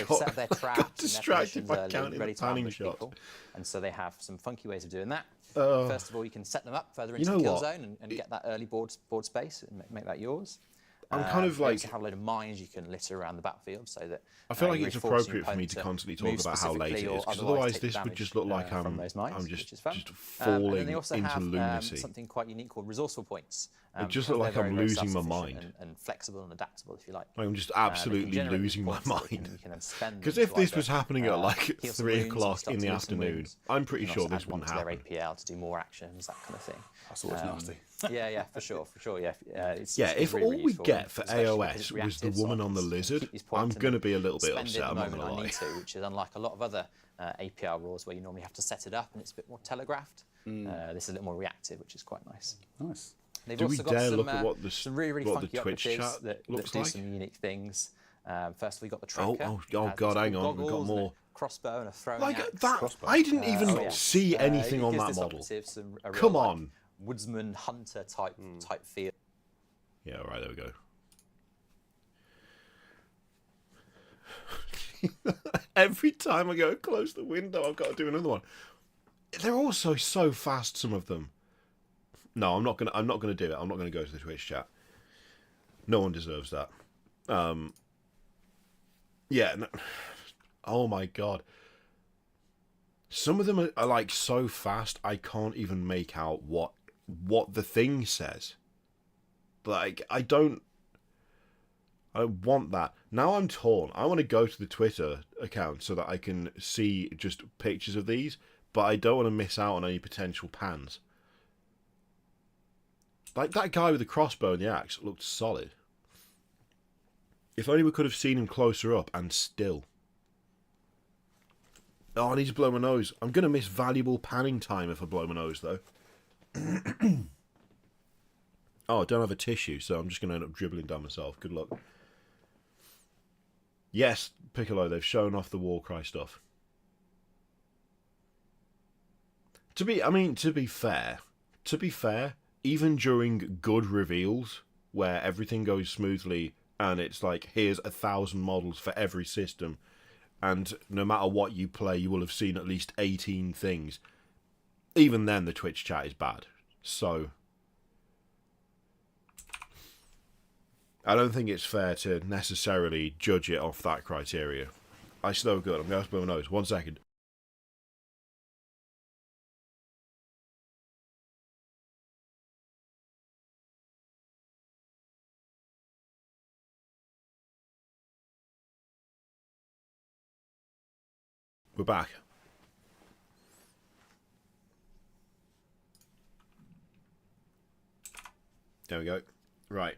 got
set their traps
got distracted
and
by
their
counting
positions ready
the
to
panning
ambush
shots.
people, and so they have some funky ways of doing that.
Oh.
First of all, you can set them up further
You
into
know
the kill
what?
zone and get that early board space and make that yours.
I'm kind of
They
like.
also have a load of mines you can litter around the battlefield so that.
I feel like
you're
it's
forcing your
appropriate for me
opponent
to constantly talk
move
about how late it
specifically or
is, because
otherwise
otherwise
take
this would
damage,
just look like
from those mines,
I'm
which
just
is fun.
just
And
falling
then they also
into
have
lunacy.
something quite unique called resourceful points.
It just
because
looked like
they're
I'm
very, very
losing my
self-sufficient
mind.
and flexible and adaptable, if you like.
I'm just
They can
absolutely
generate
losing my
points that you
mind.
can then spend
Because
them
if
to
this
either,
was happening at like
heal some
3
wounds if you
o'clock
start
in
to
the
lose some
afternoon,
wounds.
I'm pretty
You can
sure
also
this
add one
wouldn't
to
happen.
their APL to do more actions, that kind of thing.
That's always nasty.
Yeah, for sure. Yeah, it's
If
really,
all
really
we
useful,
get for
especially because it's
AOS was the
reactive, so I
woman
can
on the
keep
lizard,
these points
I'm
and
going to
then
be a little bit
spend it
upset, I'm
the
not going
moment
to
I
lie.
need to, which is unlike a lot of other APL rules where you normally have to set it up and it's a bit more telegraphed. This is a little more reactive, which is quite nice.
Nice.
They've
Do we
also got
dare
some,
look at what the
some really, really
what the
funky
Twitch
operatives
chat
that
looks
do
like?
some unique things. First, we got the tracker.
Oh
It has
God,
these
hang
cool
on, we've got
goggles and a
more.
crossbow and a throwing
Like
axe.
that, I didn't even see anything
it
on
gives
that
this
model.
operative some- a real,
Come
like,
on.
woodsman hunter type feel.
Yeah, all right, there we go. Every time I go close the window, I've got to do another one. They're also so fast, some of them. No, I'm not gonna do it. I'm not gonna go to the Twitch chat. No one deserves that. Yeah. No. Oh my God. Some of them are like so fast, I can't even make out what the thing says. Like, I don't want that. Now I'm torn. I want to go to the Twitter account so that I can see just pictures of these, but I don't want to miss out on any potential pans. Like, that guy with the crossbow and the axe looked solid. If only we could have seen him closer up and still. Oh, I need to blow my nose. I'm going to miss valuable panning time if I blow my nose, though. Oh, I don't have a tissue, so I'm just going to end up dribbling down myself. Good luck. Yes, Piccolo, they've shown off the Warcry stuff. To be fair, even during good reveals, where everything goes smoothly, and it's like, here's 1,000 models for every system, and no matter what you play, you will have seen at least 18 things. Even then, the Twitch chat is bad. So I don't think it's fair to necessarily judge it off that criteria. I still good. I'm going to blow my nose. 1 second. We're back. There we go. Right.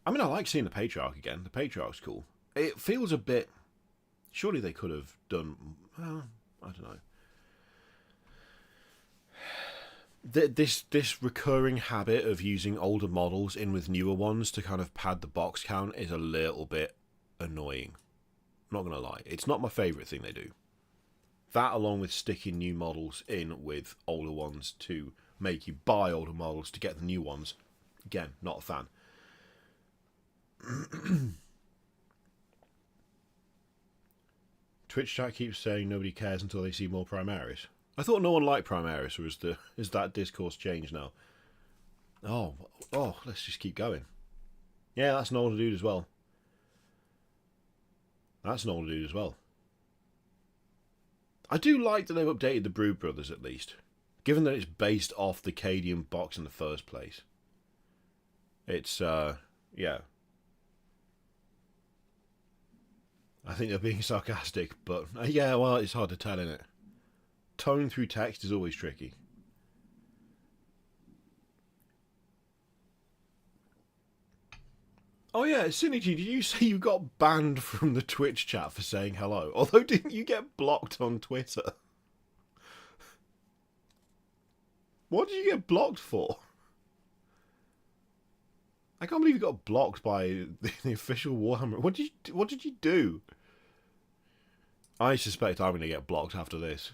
I mean, I like seeing the Patriarch again. The Patriarch's cool. It feels a bit... Surely they could have done... Well, I don't know. This recurring habit of using older models in with newer ones to kind of pad the box count is a little bit annoying. I'm not going to lie. It's not my favourite thing they do. That, along with sticking new models in with older ones to make you buy older models to get the new ones. Again, not a fan. Twitch chat keeps saying nobody cares until they see more Primaris. I thought no one liked Primaris, or is that discourse changed now? Oh, let's just keep going. Yeah, that's an older dude as well. I do like that they've updated the Brood Brothers, at least. Given that it's based off the Cadian box in the first place. It's, yeah. I think they're being sarcastic, but, yeah, well, it's hard to tell, innit? Tone through text is always tricky. Oh yeah, Synergy, did you say you got banned from the Twitch chat for saying hello? Although, didn't you get blocked on Twitter? What did you get blocked for? I can't believe you got blocked by the official Warhammer. What did you do? I suspect I'm going to get blocked after this.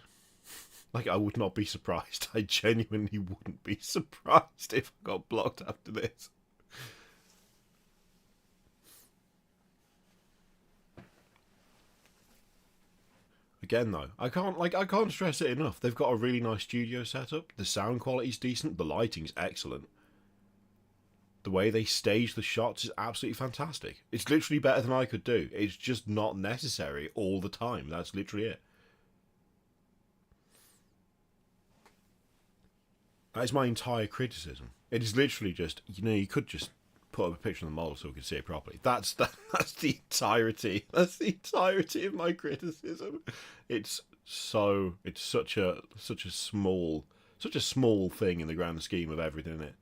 Like, I would not be surprised. I genuinely wouldn't be surprised if I got blocked after this. Again, though, I can't stress it enough. They've got a really nice studio setup. The sound quality's decent. The lighting's excellent. The way they stage the shots is absolutely fantastic. It's literally better than I could do. It's just not necessary all the time. That's literally it. That is my entire criticism. It is literally just, you could just put up a picture of the model so we can see it properly. That's the entirety. That's the entirety of my criticism. It's such a small thing in the grand scheme of everything in it.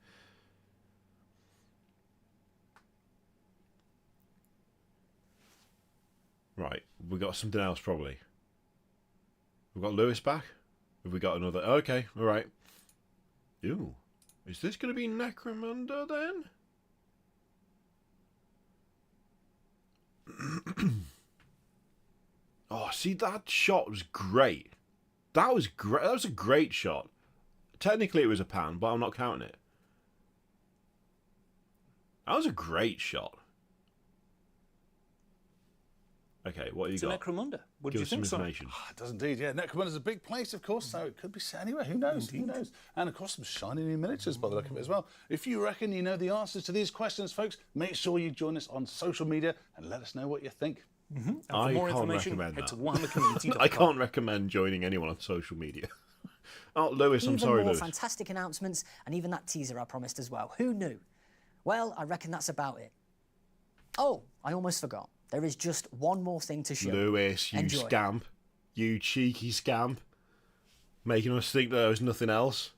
Right, we got something else probably. We've got Lewis back. Have we got another? Okay, all right. Ooh, is this going to be Necromunda then? Oh, see, that shot was great. That was great. That was a great shot. Technically, it was a pan, but I'm not counting it. That was a great shot. Okay, what have you got?
It's a Necromunda. What
Give
do you
us some
think, son?
information.
It does indeed, yeah. Necromunda's a big place, of course, so it could be set anywhere. Who knows? Who knows? And, of course, some shiny new miniatures by the look of it as well. If you reckon you know the answers to these questions, folks, make sure you join us on social media and let us know what you think.
Mm-hmm. And for more information, head to warhammercommunity.com.
I can't recommend joining anyone on social media. Oh, Lewis, I'm sorry,
Even more
Lewis.
fantastic announcements, and even that teaser I promised as well. Who knew? Well, I reckon that's about it. Oh, I almost forgot. There is just one more thing to show.
Lewis, you
Enjoy.
scamp. You cheeky scamp. Making us think there was nothing else.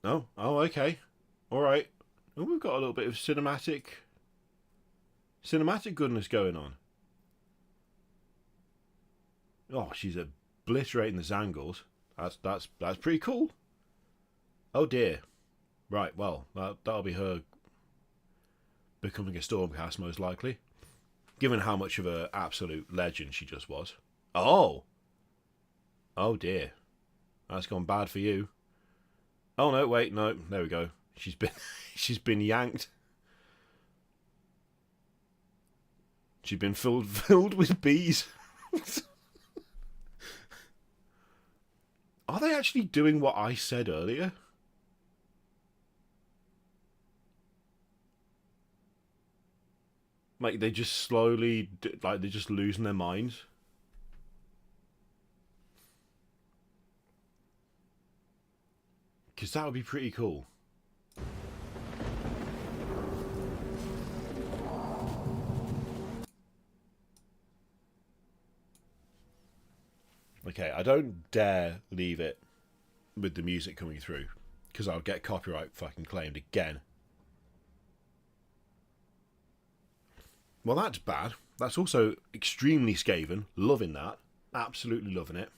Oh, okay. Alright. Oh, we've got a little bit of cinematic goodness going on. Oh, she's obliterating the Zangles. That's pretty cool. Oh dear. Right, well, that'll be her becoming a Stormcast, most likely. Given how much of an absolute legend she just was. Oh! Oh dear. That's gone bad for you. Oh no, wait, no, there we go. She's been yanked. She's been filled with bees. Are they actually doing what I said earlier? Like, they just slowly, like, they're just losing their minds. Because that would be pretty cool. Okay, I don't dare leave it with the music coming through, because I'll get copyright fucking claimed again. Well, that's bad. That's also extremely Skaven. Loving that. Absolutely loving it.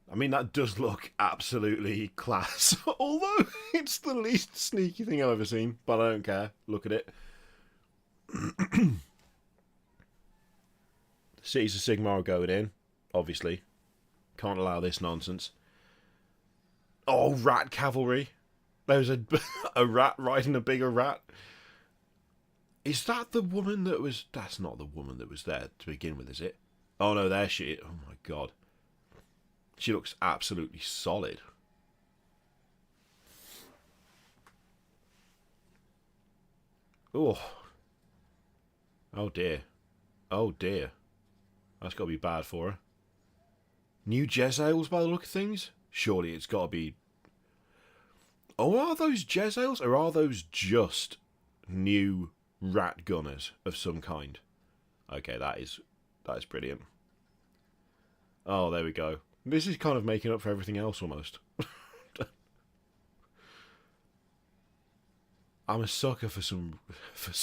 I mean, that does look absolutely class. Although, it's the least sneaky thing I've ever seen. But I don't care. Look at it. Cities of Sigmar are going in. Obviously. Can't allow this nonsense. Oh, rat cavalry. There's a rat riding a bigger rat. Is that the woman that was... That's not the woman that was there to begin with, is it? Oh no, there she is. Oh my god. She looks absolutely solid. Oh. Oh dear. Oh dear. That's got to be bad for her. New Jezzails by the look of things? Surely it's got to be... Oh, are those Jezzails, or are those just new rat gunners of some kind? Okay, that is brilliant. Oh, there we go. This is kind of making up for everything else almost. I'm a sucker for some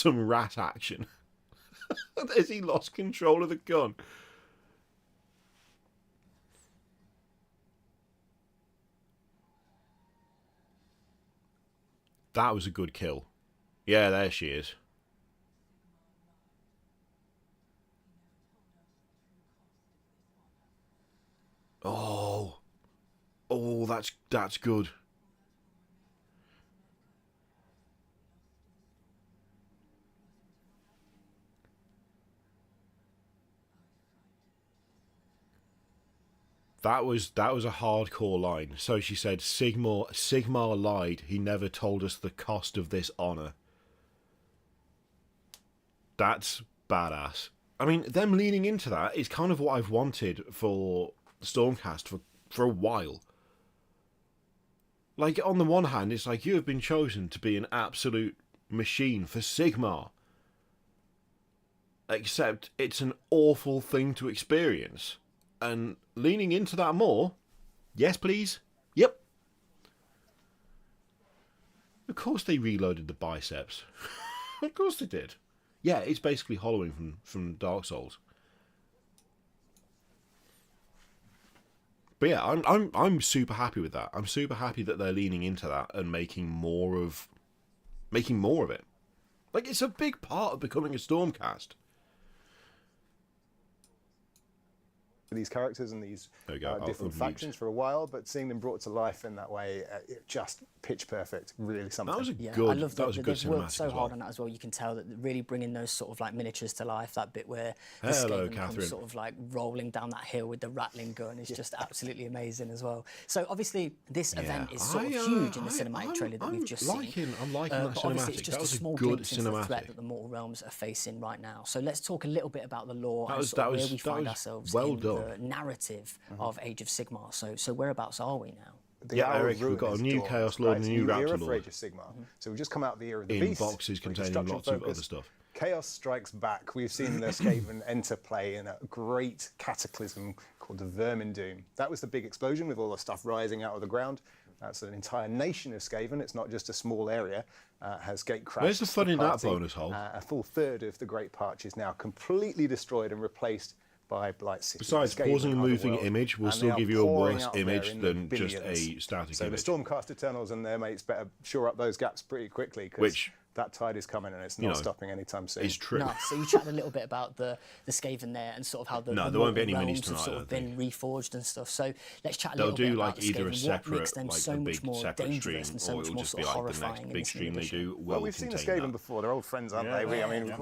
rat action. Has he lost control of the gun? That was a good kill. Yeah, there she is. Oh, that's good. That was a hardcore line. So she said, Sigmar lied. He never told us the cost of this honor. That's badass. I mean, them leaning into that is kind of what I've wanted for Stormcast for a while. Like, on the one hand, it's like, you have been chosen to be an absolute machine for Sigmar. Except it's an awful thing to experience. And leaning into that more, yes please, yep. Of course they reloaded the biceps. Of course they did. Yeah, it's basically hollowing from Dark Souls. But yeah, I'm super happy with that. I'm super happy that they're leaning into that and making more of it. Like, it's a big part of becoming a Stormcast.
These characters and these different factions for a while, but seeing them brought to life in that way, it just pitch perfect, really something.
That was a
I
good,
love
that was a good
they've worked
cinematic
so
as well.
hard on that as well. You can tell that really bringing those sort of like miniatures to life, that bit where the
Hello,
Skaven
Catherine.
comes sort of like rolling down that hill with the rattling gun is just absolutely amazing as well. So obviously this event is sort of huge in the cinematic trailer that we've just seen.
I'm liking that
but obviously
cinematic.
it's just
That was
a
a
small
good
glimpse into the threat
cinematic.
that the Mortal Realms are facing right now. So let's talk a little bit about the lore and
was-
sort of
that
where
was-
we
that
find
was
ourselves
well
in
done.
the narrative of Age of Sigmar. So whereabouts are we now?
The
Yeah,
Hour of
Eric, we've
Ruin
got a
is
new
dawned,
Chaos Lord
right?
and a
It's
new Raptor
era for
Lord.
Age of Sigmar. So we've just come out of the era of the
In
Beast.
boxes
very
containing
destruction
lots of
focused.
other stuff.
Chaos Strikes Back. We've seen the Skaven enter play in a great cataclysm called the Vermin Doom. That was the big explosion with all the stuff rising out of the ground. That's an entire nation of Skaven. It's not just a small area. Has gate crashed.
Where's the fun in that
party.
bonus hole?
A full third of the Great Parch is now completely destroyed and replaced by Blight City.
Besides,
Skaven
pausing and moving
Otherworld,
image will
and
still
they are
give you a
pouring
worse
out there
image
in
than
the
just a
billions.
static
so
image.
the Stormcast Eternals and their mates better shore up those gaps pretty quickly, because
Which,
that tide is coming and it's
you
not
know,
stopping anytime soon.
It's true.
No, so you chatted a little bit about the Skaven there and sort of how the
there won't be any
Mortal
minis
Realms have
tonight,
sort
I
of
don't
been reforged and stuff. So let's chat a
They'll
little bit
do
about
like
the
either
Skaven.
a
What
separate,
makes them
like
so
a
much
big
more
separate stream,
dangerous and so
or
much
it'll
more
just
sort
be
of
like the
horrifying
next
in
big
this new
stream they
edition?
do.
Well, we've seen the Skaven before. They're old friends, aren't they? I mean,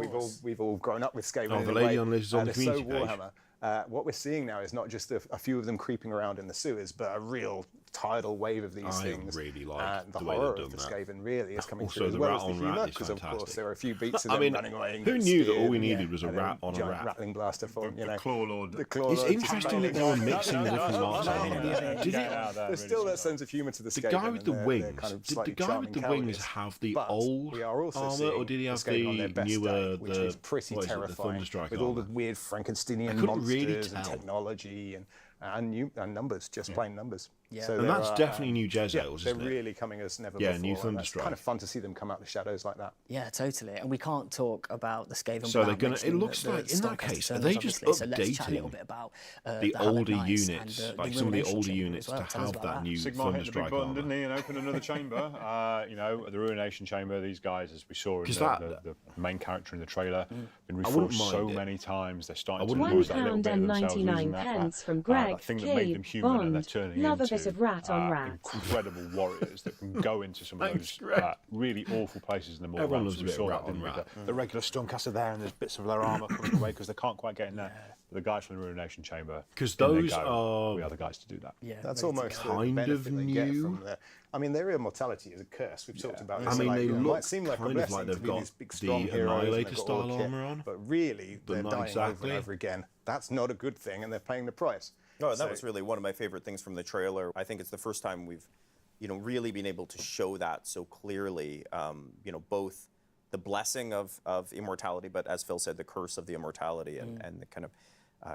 we've all grown up with Skaven.
Oh,
in
the
a
lady
way.
on Liz's on the
They're so
community page.
Warhammer. What we're seeing now is not just a few of them creeping around in the sewers, but a real tidal wave of these
I
things.
really like
the
the way
horror
they've
of the
done that.
Skaven really is coming
Also,
through, as
the
well
rat
as the
on rat
humour,
is
because of course
fantastic.
there are a few beats of
I
them
mean,
running away. and
who
getting
knew that all
speared
we
and,
needed was a
and then
rat on a
giant
rat?
rattling blaster for them, you know.
Claw Lord.
The Claw
It's
Lord.
interesting that they were mixing the different marks on there. Did
There's still that sense of humour to the
the
Skaven.
guy with the
and their
wings,
kind of
did the
slightly
guy with
charming
the wings
cowardice.
have the
But
old
we are also
armor,
seeing
or did he have
Skaven on their
the
best
newer,
day, which is pretty
what is it, the
terrifying,
Thunderstrike
with all the
armor?
weird Frankensteinian
I couldn't
monsters
really
and
tell.
technology and numbers, just plain numbers.
Yeah.
So
And
there
that's
are,
definitely new
yeah,
Jezzails,
they're
isn't it?
really coming as never
Yeah,
before.
new
and it's
Thunderstrike.
kind of fun to see them come out of the shadows like that.
Yeah, totally. And we can't talk about the Skaven
So they're
without
gonna- it
mentioning
looks
the
like, in that
Stormcast
case, are
Eternals,
they just
obviously. So let's chat a little
updating
bit about
the
Hallowed
older
Knights
units,
and
like some of the
Ruination
older
Chamber
units,
as well.
to
Tell us
have
about
that new
Sigmar hit the big
Thunderstrike
button, didn't
armor?
he, and opened another chamber. You know, at the Ruination Chamber, these guys, as we saw in
'Cause
the main character in the trailer, been
I wouldn't
reforged so
mind it.
many times. They're starting
I
to
wouldn't
lose
mind
that little bit of themselves, losing
£1.99 from
that
Greg
thing that made them
K.
human, and they're
Bond.
turning
Love a
into
bit of rat on rat.
incredible warriors that can go into some of
Thanks,
those
Greg.
really awful places in the Mortal
Everyone
Realms.
loves a
We
bit of
saw
rat
that, didn't
on
we?
rat.
The regular Stormcast are there, and there's bits of their armour coming away because they can't quite get in there. But the guys from the Ruination Chamber,
'Cause
in they
those
go.
are
we are the guys to do that.
Yeah,
That's
ready to
almost
go.
the
Kind
benefit
of
they get
new.
from the. I mean, their immortality is a curse. We've talked about this.
I mean,
like,
they
you know, it
look
might seem like a
kind of
blessing
like
to
they've
be
got
these big, strong
the
heroes and they've
Annihilator
got all
style
the kit,
armor on,
but really
but
they're
not
dying over
exactly.
and over again. That's not a good thing, and they're paying the price.
No, and that was really one of my favorite things from the trailer. I think it's the first time we've, really been able to show that so clearly. Both the blessing of immortality, but as Phil said, the curse of the immortality, and the kind of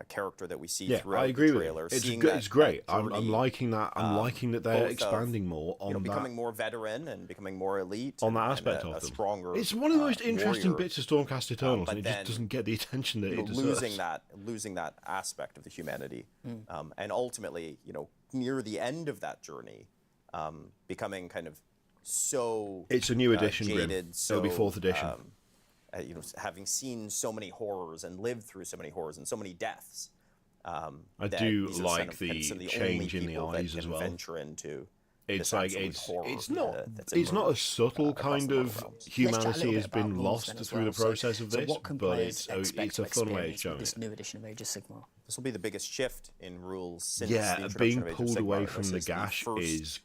character that we see
Yeah,
throughout
I agree
the
with
trailer.
you. It's
seeing
good.
that-
It's great.
that
I'm
journey,
liking that. I'm liking that they're
both of,
expanding more on
becoming
that.
more veteran and becoming more elite.
On that
and
aspect
a
of them.
stronger.
It's one of the most interesting
warrior.
bits of Stormcast Eternals,
but
and it just
then,
doesn't get the attention that it deserves.
losing that aspect of the humanity, and ultimately, near the end of that journey, becoming kind of so
it's a new edition, Grim.
jaded,
It'll be 4th edition.
You know, having seen so many horrors and lived through so many horrors and so many deaths.
I do like the change in the eyes as well.
Venture into
it's like it's not a subtle kind of humanity has been lost through the process of this, but it's a fun way of showing
this
it.
new edition of Age of Sigmar.
This will be the biggest shift in rules since the introduction
being
of Age of
pulled
Sigmar.
away from the
This
gash is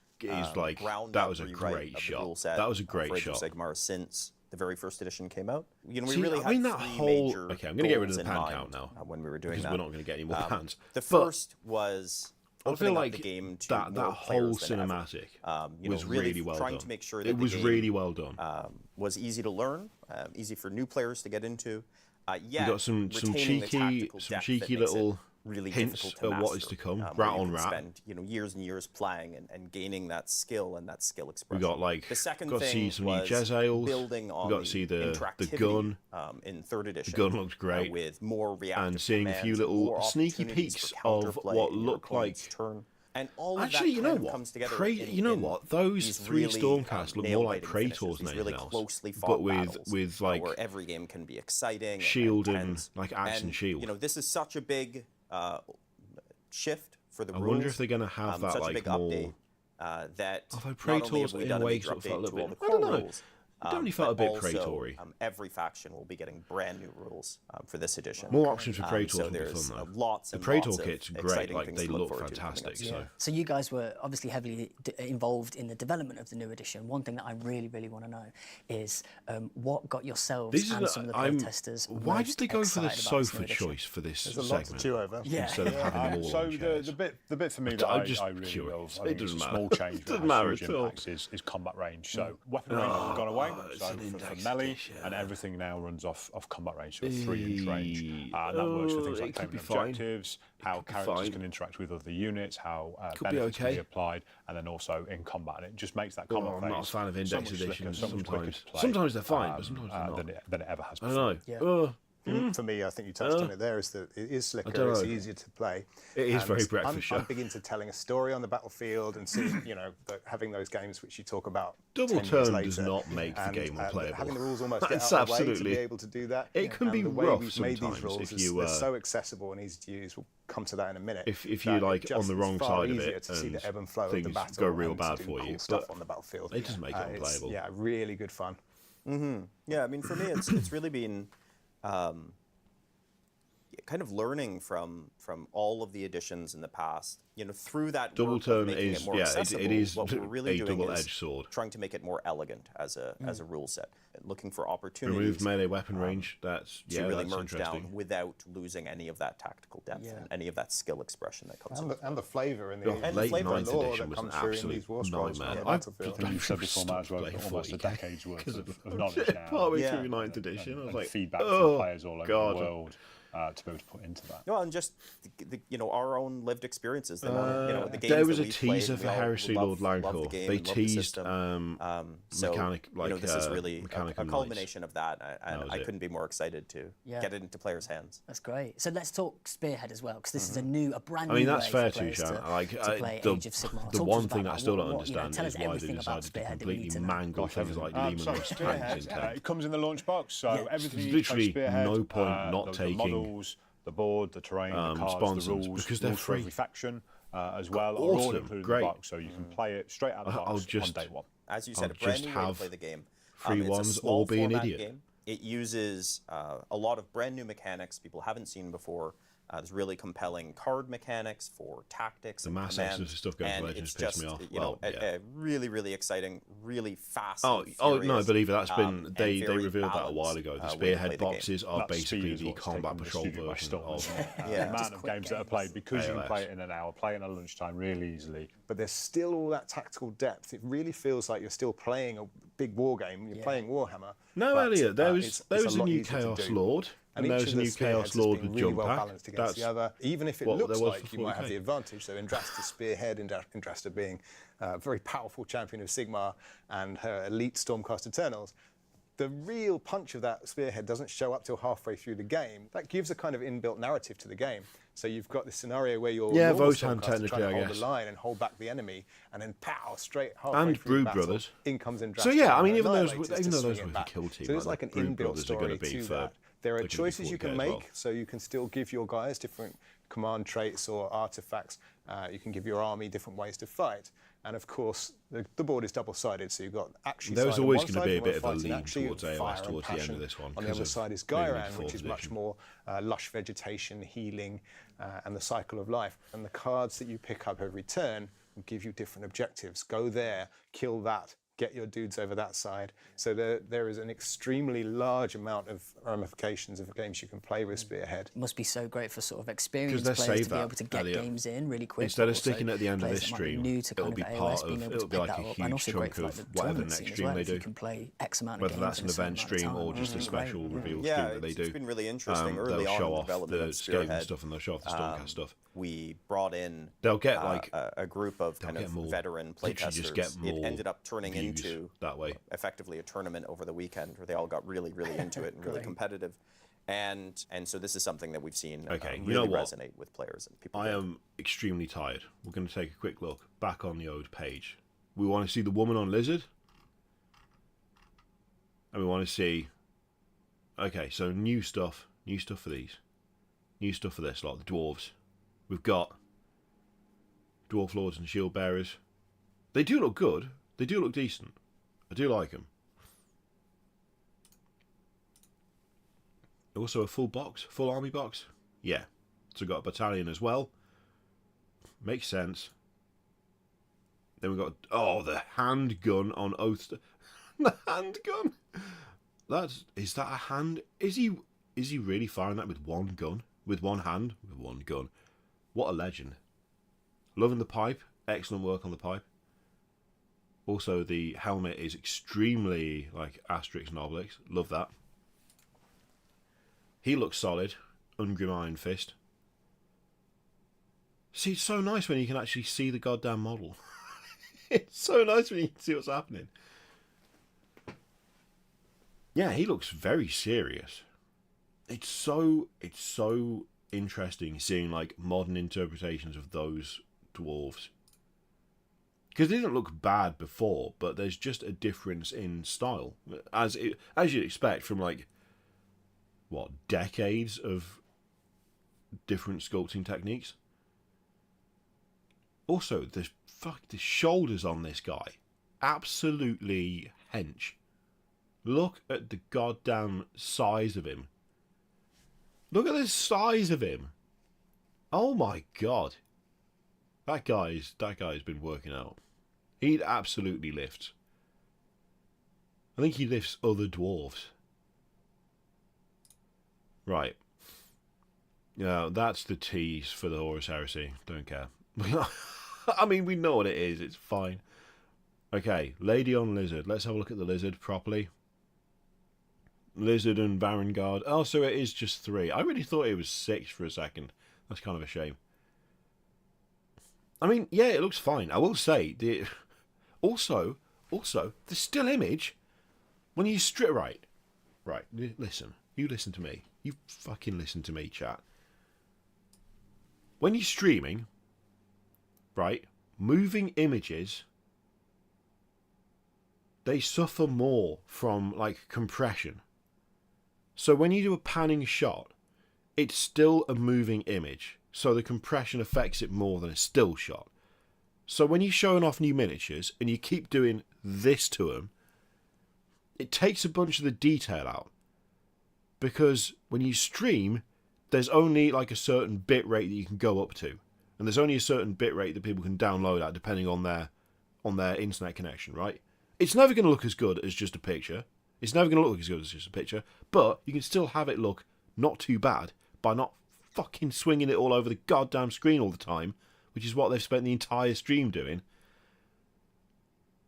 like
ground
that
up
was a
rewrite
great
of the
shot.
rule set
That was a great
for Age of
shot.
Sigmar since the very first edition came out. You know, we
See,
really
I mean,
had
that
three
whole
major
okay, I'm going to get rid of
goals
the
in
pan
mind,
count now
when we were doing
because
that.
we're not going to get any more pans.
The
But
first was
I feel
opening
like
up the game to
that
more
whole
players than ever.
cinematic
You
was
know, really
really well
trying
done.
to make sure that
It was
the game,
really well done.
Was easy to learn, easy for new players to get into.
We got some cheeky little
really
hints
difficult to
of what is
master,
to come.
where
Rat
you
on
can
rat.
spend, you know, years and years playing and gaining that skill and that skill
We
expression.
got like
the second
got to see
thing
some new
was
Jezzails.
building on
We got to see the
interactivity,
gun.
In 3rd edition.
The gun looks great.
With more reactive
and seeing a few
commands,
little
more
sneaky
opportunities
peeks
for
of
counterplay
what
in your
look like.
opponent's turn. And all of
Actually,
that
you know
kind of
what?
comes together
You know what? Those
these
3
really,
Stormcast look more like
nail-biting
Praetors
finishes,
than
these really
anything else,
closely fought
but
battles,
with like
where every game can be exciting,
shield and
tense.
like axe and shield.
You know, this is such a big shift for the
I
rules.
wonder if they're going to have that
such
like
a big
more.
update that
Although
not only have
Praetors
we
in
done
a
a
way
major
sort of felt
update
a
to
bit.
all the
I don't
core
know.
rules,
It definitely felt a
but
bit
also,
Praetory.
Every faction will be getting brand new rules for this edition.
More options for Praetors
so
would be
there's
fun though.
lots
The
and
Praetor
lots of
kit's great.
exciting
Like
things
they
to
look
forward to coming
fantastic.
up.
So.
So you guys were obviously heavily involved in the development of the new edition. One thing that I really, really want to know is what got yourselves and some of the playtesters.
Why did they go for the
excited about this new
sofa
edition?
choice for this
There's a lot to
segment?
chew over.
Yeah.
Instead of having them all
So
on chairs.
the bit for me that
I'm just
I really
curious.
love,
It doesn't
it's a
matter.
small change,
It
but
doesn't
has
matter
huge
at all.
impacts, is combat range. So weapon range has gone away,
it's
so
an
for
index
melee,
dish,
and everything now runs off combat range, so a 3-inch range. And that works for things like
it could
claiming
be fine.
objectives, how
could be
characters
fine.
can interact with other units, how
Could be
benefits can
okay.
be applied, and then also in combat. And it just makes that combat
I'm
phase
not a fan of
so
index
much slicker,
editions
so much quicker
sometimes.
to play,
Sometimes they're fine, but sometimes they're not.
than it ever has
I
before.
don't know.
For me, I think you touched on it there, is that it is
don't
slicker, it's
know.
easier to play.
It is
And
very breakfast show.
I'm big into telling a story on the battlefield and seeing, you know, having those games which you talk about
Double
10 years
turn
later.
does not make the
And,
game unplayable.
Having the rules almost get
That's
out of the way to
absolutely-
be able to do that.
It can
and
be
the way
rough
we've made
sometimes
these rules
if
is
you,
they're so accessible and easy to use. We'll come to that in a minute.
If
that
you're
it
like
just
on the
is
wrong
far
side of
easier
it
to see the
and
ebb and flow of the
things
battle
go real
and to
bad
do
for
cool
you,
stuff
but
on the battlefield.
it doesn't make it
It's,
unplayable.
yeah, really good fun.
Yeah, I mean, for me, it's really been kind of learning from all of the editions in the past. You know, through that
Double
work of
turn
making
is
it more
it
accessible,
is
what we're really
a
doing
double-edged
is
sword.
trying to make it more elegant as a rule set, looking for opportunities.
Remove melee weapon range. That's
to really
that's
merge
interesting.
down without losing any of that tactical depth and any of that skill expression that comes with it.
And the flavour in the
Late
flavor
ninth
lore
edition
that
was an
comes through in
absolute
these war scrolls
nightmare.
on the
I
battlefield.
You said before, Matt, as well,
playing
almost a
40K
decade's worth
because
of knowledge now.
Partway
Yeah.
through ninth edition, I was
and
like,
feedback from
oh
players all over
God.
the world to be able to put into that.
No, and just you know, our own lived experiences. You know, the games
There was
that
a
we've played,
teaser
we
for
all
Heresy
love
Lord
the
Lancourt.
game
They
and love the
teased
system. So,
mechanic
you know, this is really a
Mechanicum
culmination of that, and
was
I
it.
couldn't be more excited to get it into players' hands.
That's great. So let's talk Spearhead as well, because this is a brand new.
I mean, that's
way
fair
for
too,
players
Shan.
to play
the
Age of Sigmar.
the
Talk to
one
us
thing
about
that I
that.
still don't
What, you know,
understand
tell
is
us
why they
everything about
decided to
Spearhead that we need
completely
to know.
mangle things like Lehman
So
Russ tanks
Spearhead,
in tech.
it comes in the launch box, so everything
There's
you need to play
literally
Spearhead,
no point not
the
taking
models, the board, the terrain, the cards,
sponsors,
the rules,
because they're
rules for
free.
every faction as well, are all
Awesome,
included
great.
in the box, so you can play it straight out of the
I'll
box
just-
on day one.
As you
I'll
said, a brand
just
new way to
have
play the game.
free
It's a
ones
small
or be an
format
idiot.
game. It uses a lot of brand new mechanics people haven't seen before. There's really compelling card mechanics for tactics.
The
and
mass
commands,
exodus stuff going
and
for Legends
it's
pissed
just,
me off.
You know,
Well, yeah.
a really, really exciting, really fast.
Oh no, I believe it. That's been
and
they
very
revealed that a while
balanced,
ago. The
way to play
Spearhead
the game.
boxes are
That
basically
speed is
the
what's
combat
taken the
patrol
studio by
version
storm,
of.
isn't it?
Yeah.
The amount of games that are played because you can
AOS.
play it in an hour, play it at lunchtime really easily.
But there's still all that tactical depth. It really feels like you're still playing a big war game. You're playing Warhammer.
No,
but,
Elliot, there
it's
was
a
a
lot
new
easier to
Chaos
do.
Lord, and
each
there
of
was a
the
new
spearheads
Chaos
has
Lord
been
with
really
jump
well
pack.
balanced against the
That's
other. Even if it
what
looks
there was
like
for
you might have
40K.
the advantage. So Indrasta Spearhead, Indrasta being a very powerful champion of Sigmar, and her elite Stormcast Eternals. the real punch of that spearhead doesn't show up till halfway through the game. That gives a kind of inbuilt narrative to the game. So you've got this scenario where you're
Votan
trying to
technically,
hold the line and hold back the enemy, and then pow, straight halfway
and
through
Brood
the battle,
Brothers.
in comes in.
So yeah, I mean, even though
Annihilators
those
to
were
swing
the
it back.
kill team,
So there's like an
Brood
inbuilt
Brothers are
story
going to be
to
for.
that. There are
they're gonna be
choices you
40K
can
as
make,
well.
so you can still give your guys different command traits or artifacts. You can give your army different ways to fight. And of course, the board is double-sided, so you've got action
There was
side on
always
one
going to
side,
be a
where
bit of a
fighting
lean
actually
towards
fire
AOS
and
towards the end
passion.
of this one.
On the
because
other
of
side is
moving
Gyran,
into
which
fourth
is much
edition.
more lush vegetation, healing, and the cycle of life. And the cards that you pick up every turn will give you different objectives. Go there, kill that, get your dudes over that side. So there is an extremely large amount of ramifications of games you can play with Spearhead.
It must be so great for sort of experienced
they'll
players
save
to be
that,
able to get
Elliot.
games in really quick.
Instead of
but also
sticking at the end of
players
this
that might be
stream,
new to
it'll
kind
be
of
part
AOS, being
of,
able
it'll
to
be
pick
like
that
a
up. And
huge
also
chunk
great for like
of
the
whatever
tournament
next
scene as
stream
well,
they
if you
do.
can play X amount of
Whether
games
that's
in
an
a certain
event
amount of
stream or
time.
just a special reveal
Yeah,
stream that they do.
it's been really interesting. Early
They'll
on
show
in the
off
development
the
of
Skaven
Spearhead,
stuff and they'll show off the Stormcast stuff.
We brought in
They'll get like
a group of kind of veteran playtesters. It ended up turning into
that way.
Effectively a tournament over the weekend where they all got really, really into it and really competitive. And so this is something that we've seen really resonate with players and people.
I am extremely tired. We're going to take a quick look back on the Ode page. We want to see the woman on Lizard. And we want to see... Okay, so new stuff. New stuff for these. New stuff for this lot, the dwarves. We've got Dwarf Lords and Shield Bearers. They do look good. They do look decent. I do like them. Also a full box, full army box. Yeah. So we've got a battalion as well. Makes sense. Then we've got, oh, the handgun on Oath. The handgun. Is that a hand? Is he really firing that with one gun? With one hand? With one gun. What a legend. Loving the pipe. Excellent work on the pipe. Also, the helmet is extremely like Asterix and Obelix. Love that. He looks solid. Ungrim Iron Fist. See, it's so nice when you can actually see the goddamn model. It's so nice when you can see what's happening. Yeah, he looks very serious. It's so interesting seeing like modern interpretations of those dwarves. Because they didn't look bad before, but there's just a difference in style, as you'd expect from like what, decades of different sculpting techniques. Also, the shoulders on this guy, absolutely hench. Look at the goddamn size of him. Look at the size of him. Oh my god. That guy's been working out. He absolutely lifts. I think he lifts other dwarves. Right. Yeah, that's the tease for the Horus Heresy. Don't care. I mean, we know what it is. It's fine. Okay, Lady on Lizard. Let's have a look at the Lizard properly. Lizard and Vanguard. Oh, so it is just 3. I really thought it was 6 for a second. That's kind of a shame. I mean, yeah, it looks fine. I will say, also, the still image, when you strip... Right, listen. You listen to me. You fucking listen to me, chat. When you're streaming, right, moving images, they suffer more from, like, compression. So when you do a panning shot, it's still a moving image. So the compression affects it more than a still shot. So when you're showing off new miniatures and you keep doing this to them, it takes a bunch of the detail out. Because when you stream, there's only like a certain bit rate that you can go up to. And there's only a certain bit rate that people can download at depending on their internet connection, right? It's never going to look as good as just a picture. It's never going to look as good as just a picture. But you can still have it look not too bad by not fucking swinging it all over the goddamn screen all the time, which is what they've spent the entire stream doing.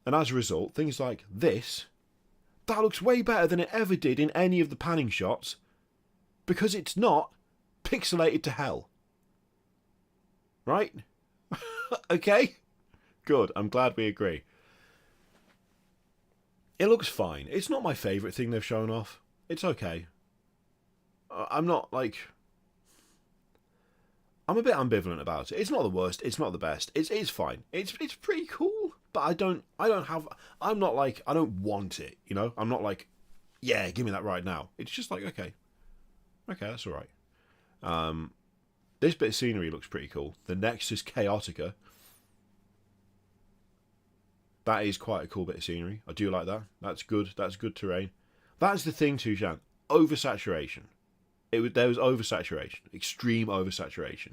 And as a result, things like this, that looks way better than it ever did in any of the panning shots, because it's not pixelated to hell. Right? Okay? Good. I'm glad we agree. It looks fine. It's not my favourite thing they've shown off. It's okay. I'm not like... I'm a bit ambivalent about it. It's not the worst. It's not the best. It's fine. It's pretty cool. But I'm not like, I don't want it, you know? I'm not like, yeah, give me that right now. It's just like, okay, that's all right. This bit of scenery looks pretty cool. The Nexus Chaotica. That is quite a cool bit of scenery. I do like that. That's good. That's good terrain. That's the thing too, Shan. Oversaturation. There was oversaturation. Extreme oversaturation.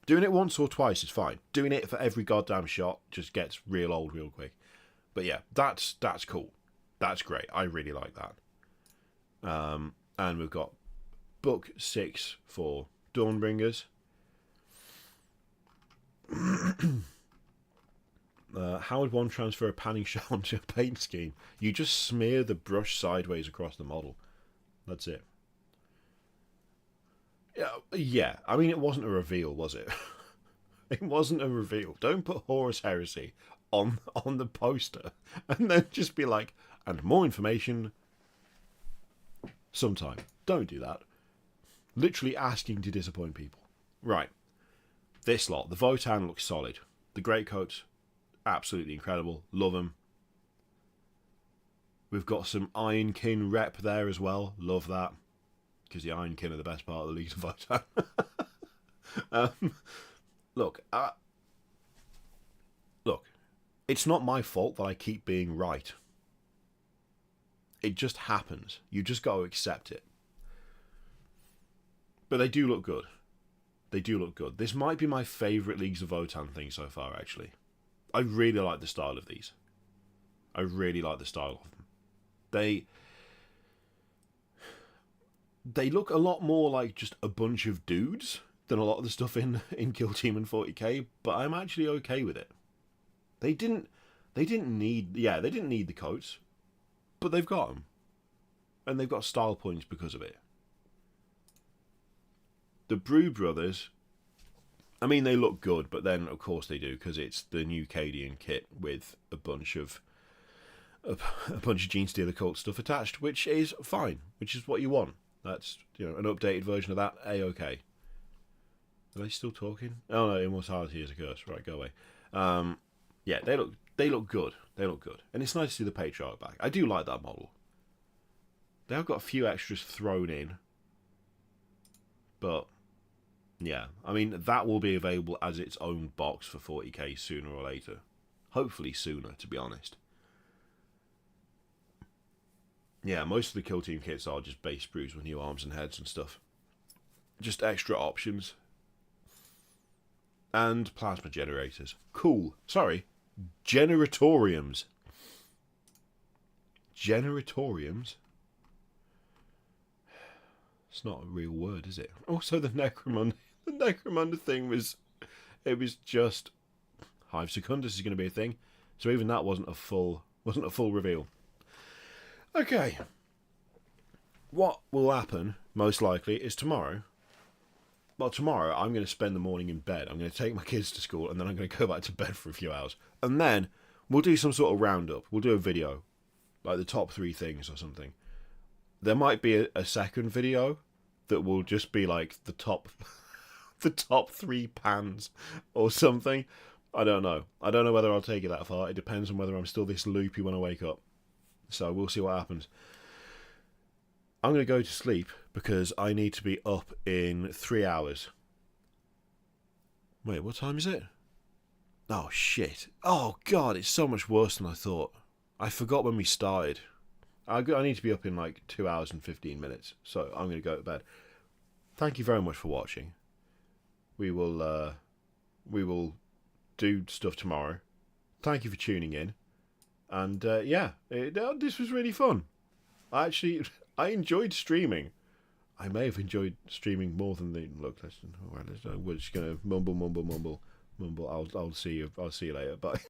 Doing it once or twice is fine. Doing it for every goddamn shot just gets real old real quick. But yeah, that's cool. That's great. I really like that. And we've got book 6 for Dawnbringers. How would one transfer a panning shot onto a paint scheme? You just smear the brush sideways across the model. That's it. Yeah. I mean, it wasn't a reveal, was it? It wasn't a reveal. Don't put Horus Heresy on the poster and then just be like, and more information sometime. Don't do that. Literally asking to disappoint people. Right. This lot. The Votan looks solid. The Greatcoats, absolutely incredible. Love them. We've got some Ironkin rep there as well. Love that. Because the Ironkin are the best part of the League of Votan. Look, it's not my fault that I keep being right. It just happens. You just got to accept it. But they do look good. They do look good. This might be my favourite Leagues of Votan thing so far, actually. I really like the style of these. I really like the style of them. They look a lot more like just a bunch of dudes than a lot of the stuff in Kill Team and 40k, but I'm actually okay with it. They didn't need the coats, but they've got them. And they've got style points because of it. The Brew Brothers, I mean, they look good, but then, of course they do, because it's the new Cadian kit with a bunch of Gene Stealer cult stuff attached, which is fine, which is what you want. That's, you know, an updated version of that, A-OK. Are they still talking? Oh no, immortality is a curse. Right, go away. Yeah, they look good. They look good. And it's nice to see the Patriarch back. I do like that model. They have got a few extras thrown in. But, yeah. I mean, that will be available as its own box for 40k sooner or later. Hopefully sooner, to be honest. Yeah, most of the Kill Team kits are just base brews with new arms and heads and stuff. Just extra options. And plasma generators. Cool. Sorry. Generatoriums. Generatoriums? It's not a real word, is it? Also, the Necromunda thing was... It was just... Hive Secundus is going to be a thing. So even that wasn't a full reveal. Okay. What will happen, most likely, is tomorrow. Well, tomorrow I'm going to spend the morning in bed. I'm going to take my kids to school and then I'm going to go back to bed for a few hours. And then we'll do some sort of roundup. We'll do a video. Like the top 3 things or something. There might be a second video that will just be like the top 3 pans or something. I don't know. I don't know whether I'll take it that far. It depends on whether I'm still this loopy when I wake up. So we'll see what happens. I'm going to go to sleep because I need to be up in 3 hours. Wait, what time is it? Oh, shit. Oh, God, it's so much worse than I thought. I forgot when we started. I need to be up in like 2 hours and 15 minutes. So I'm going to go to bed. Thank you very much for watching. We will do stuff tomorrow. Thank you for tuning in. And yeah, this was really fun. I enjoyed streaming. I may have enjoyed streaming more than the look. We're just gonna mumble. I'll see you. I'll see you later. Bye.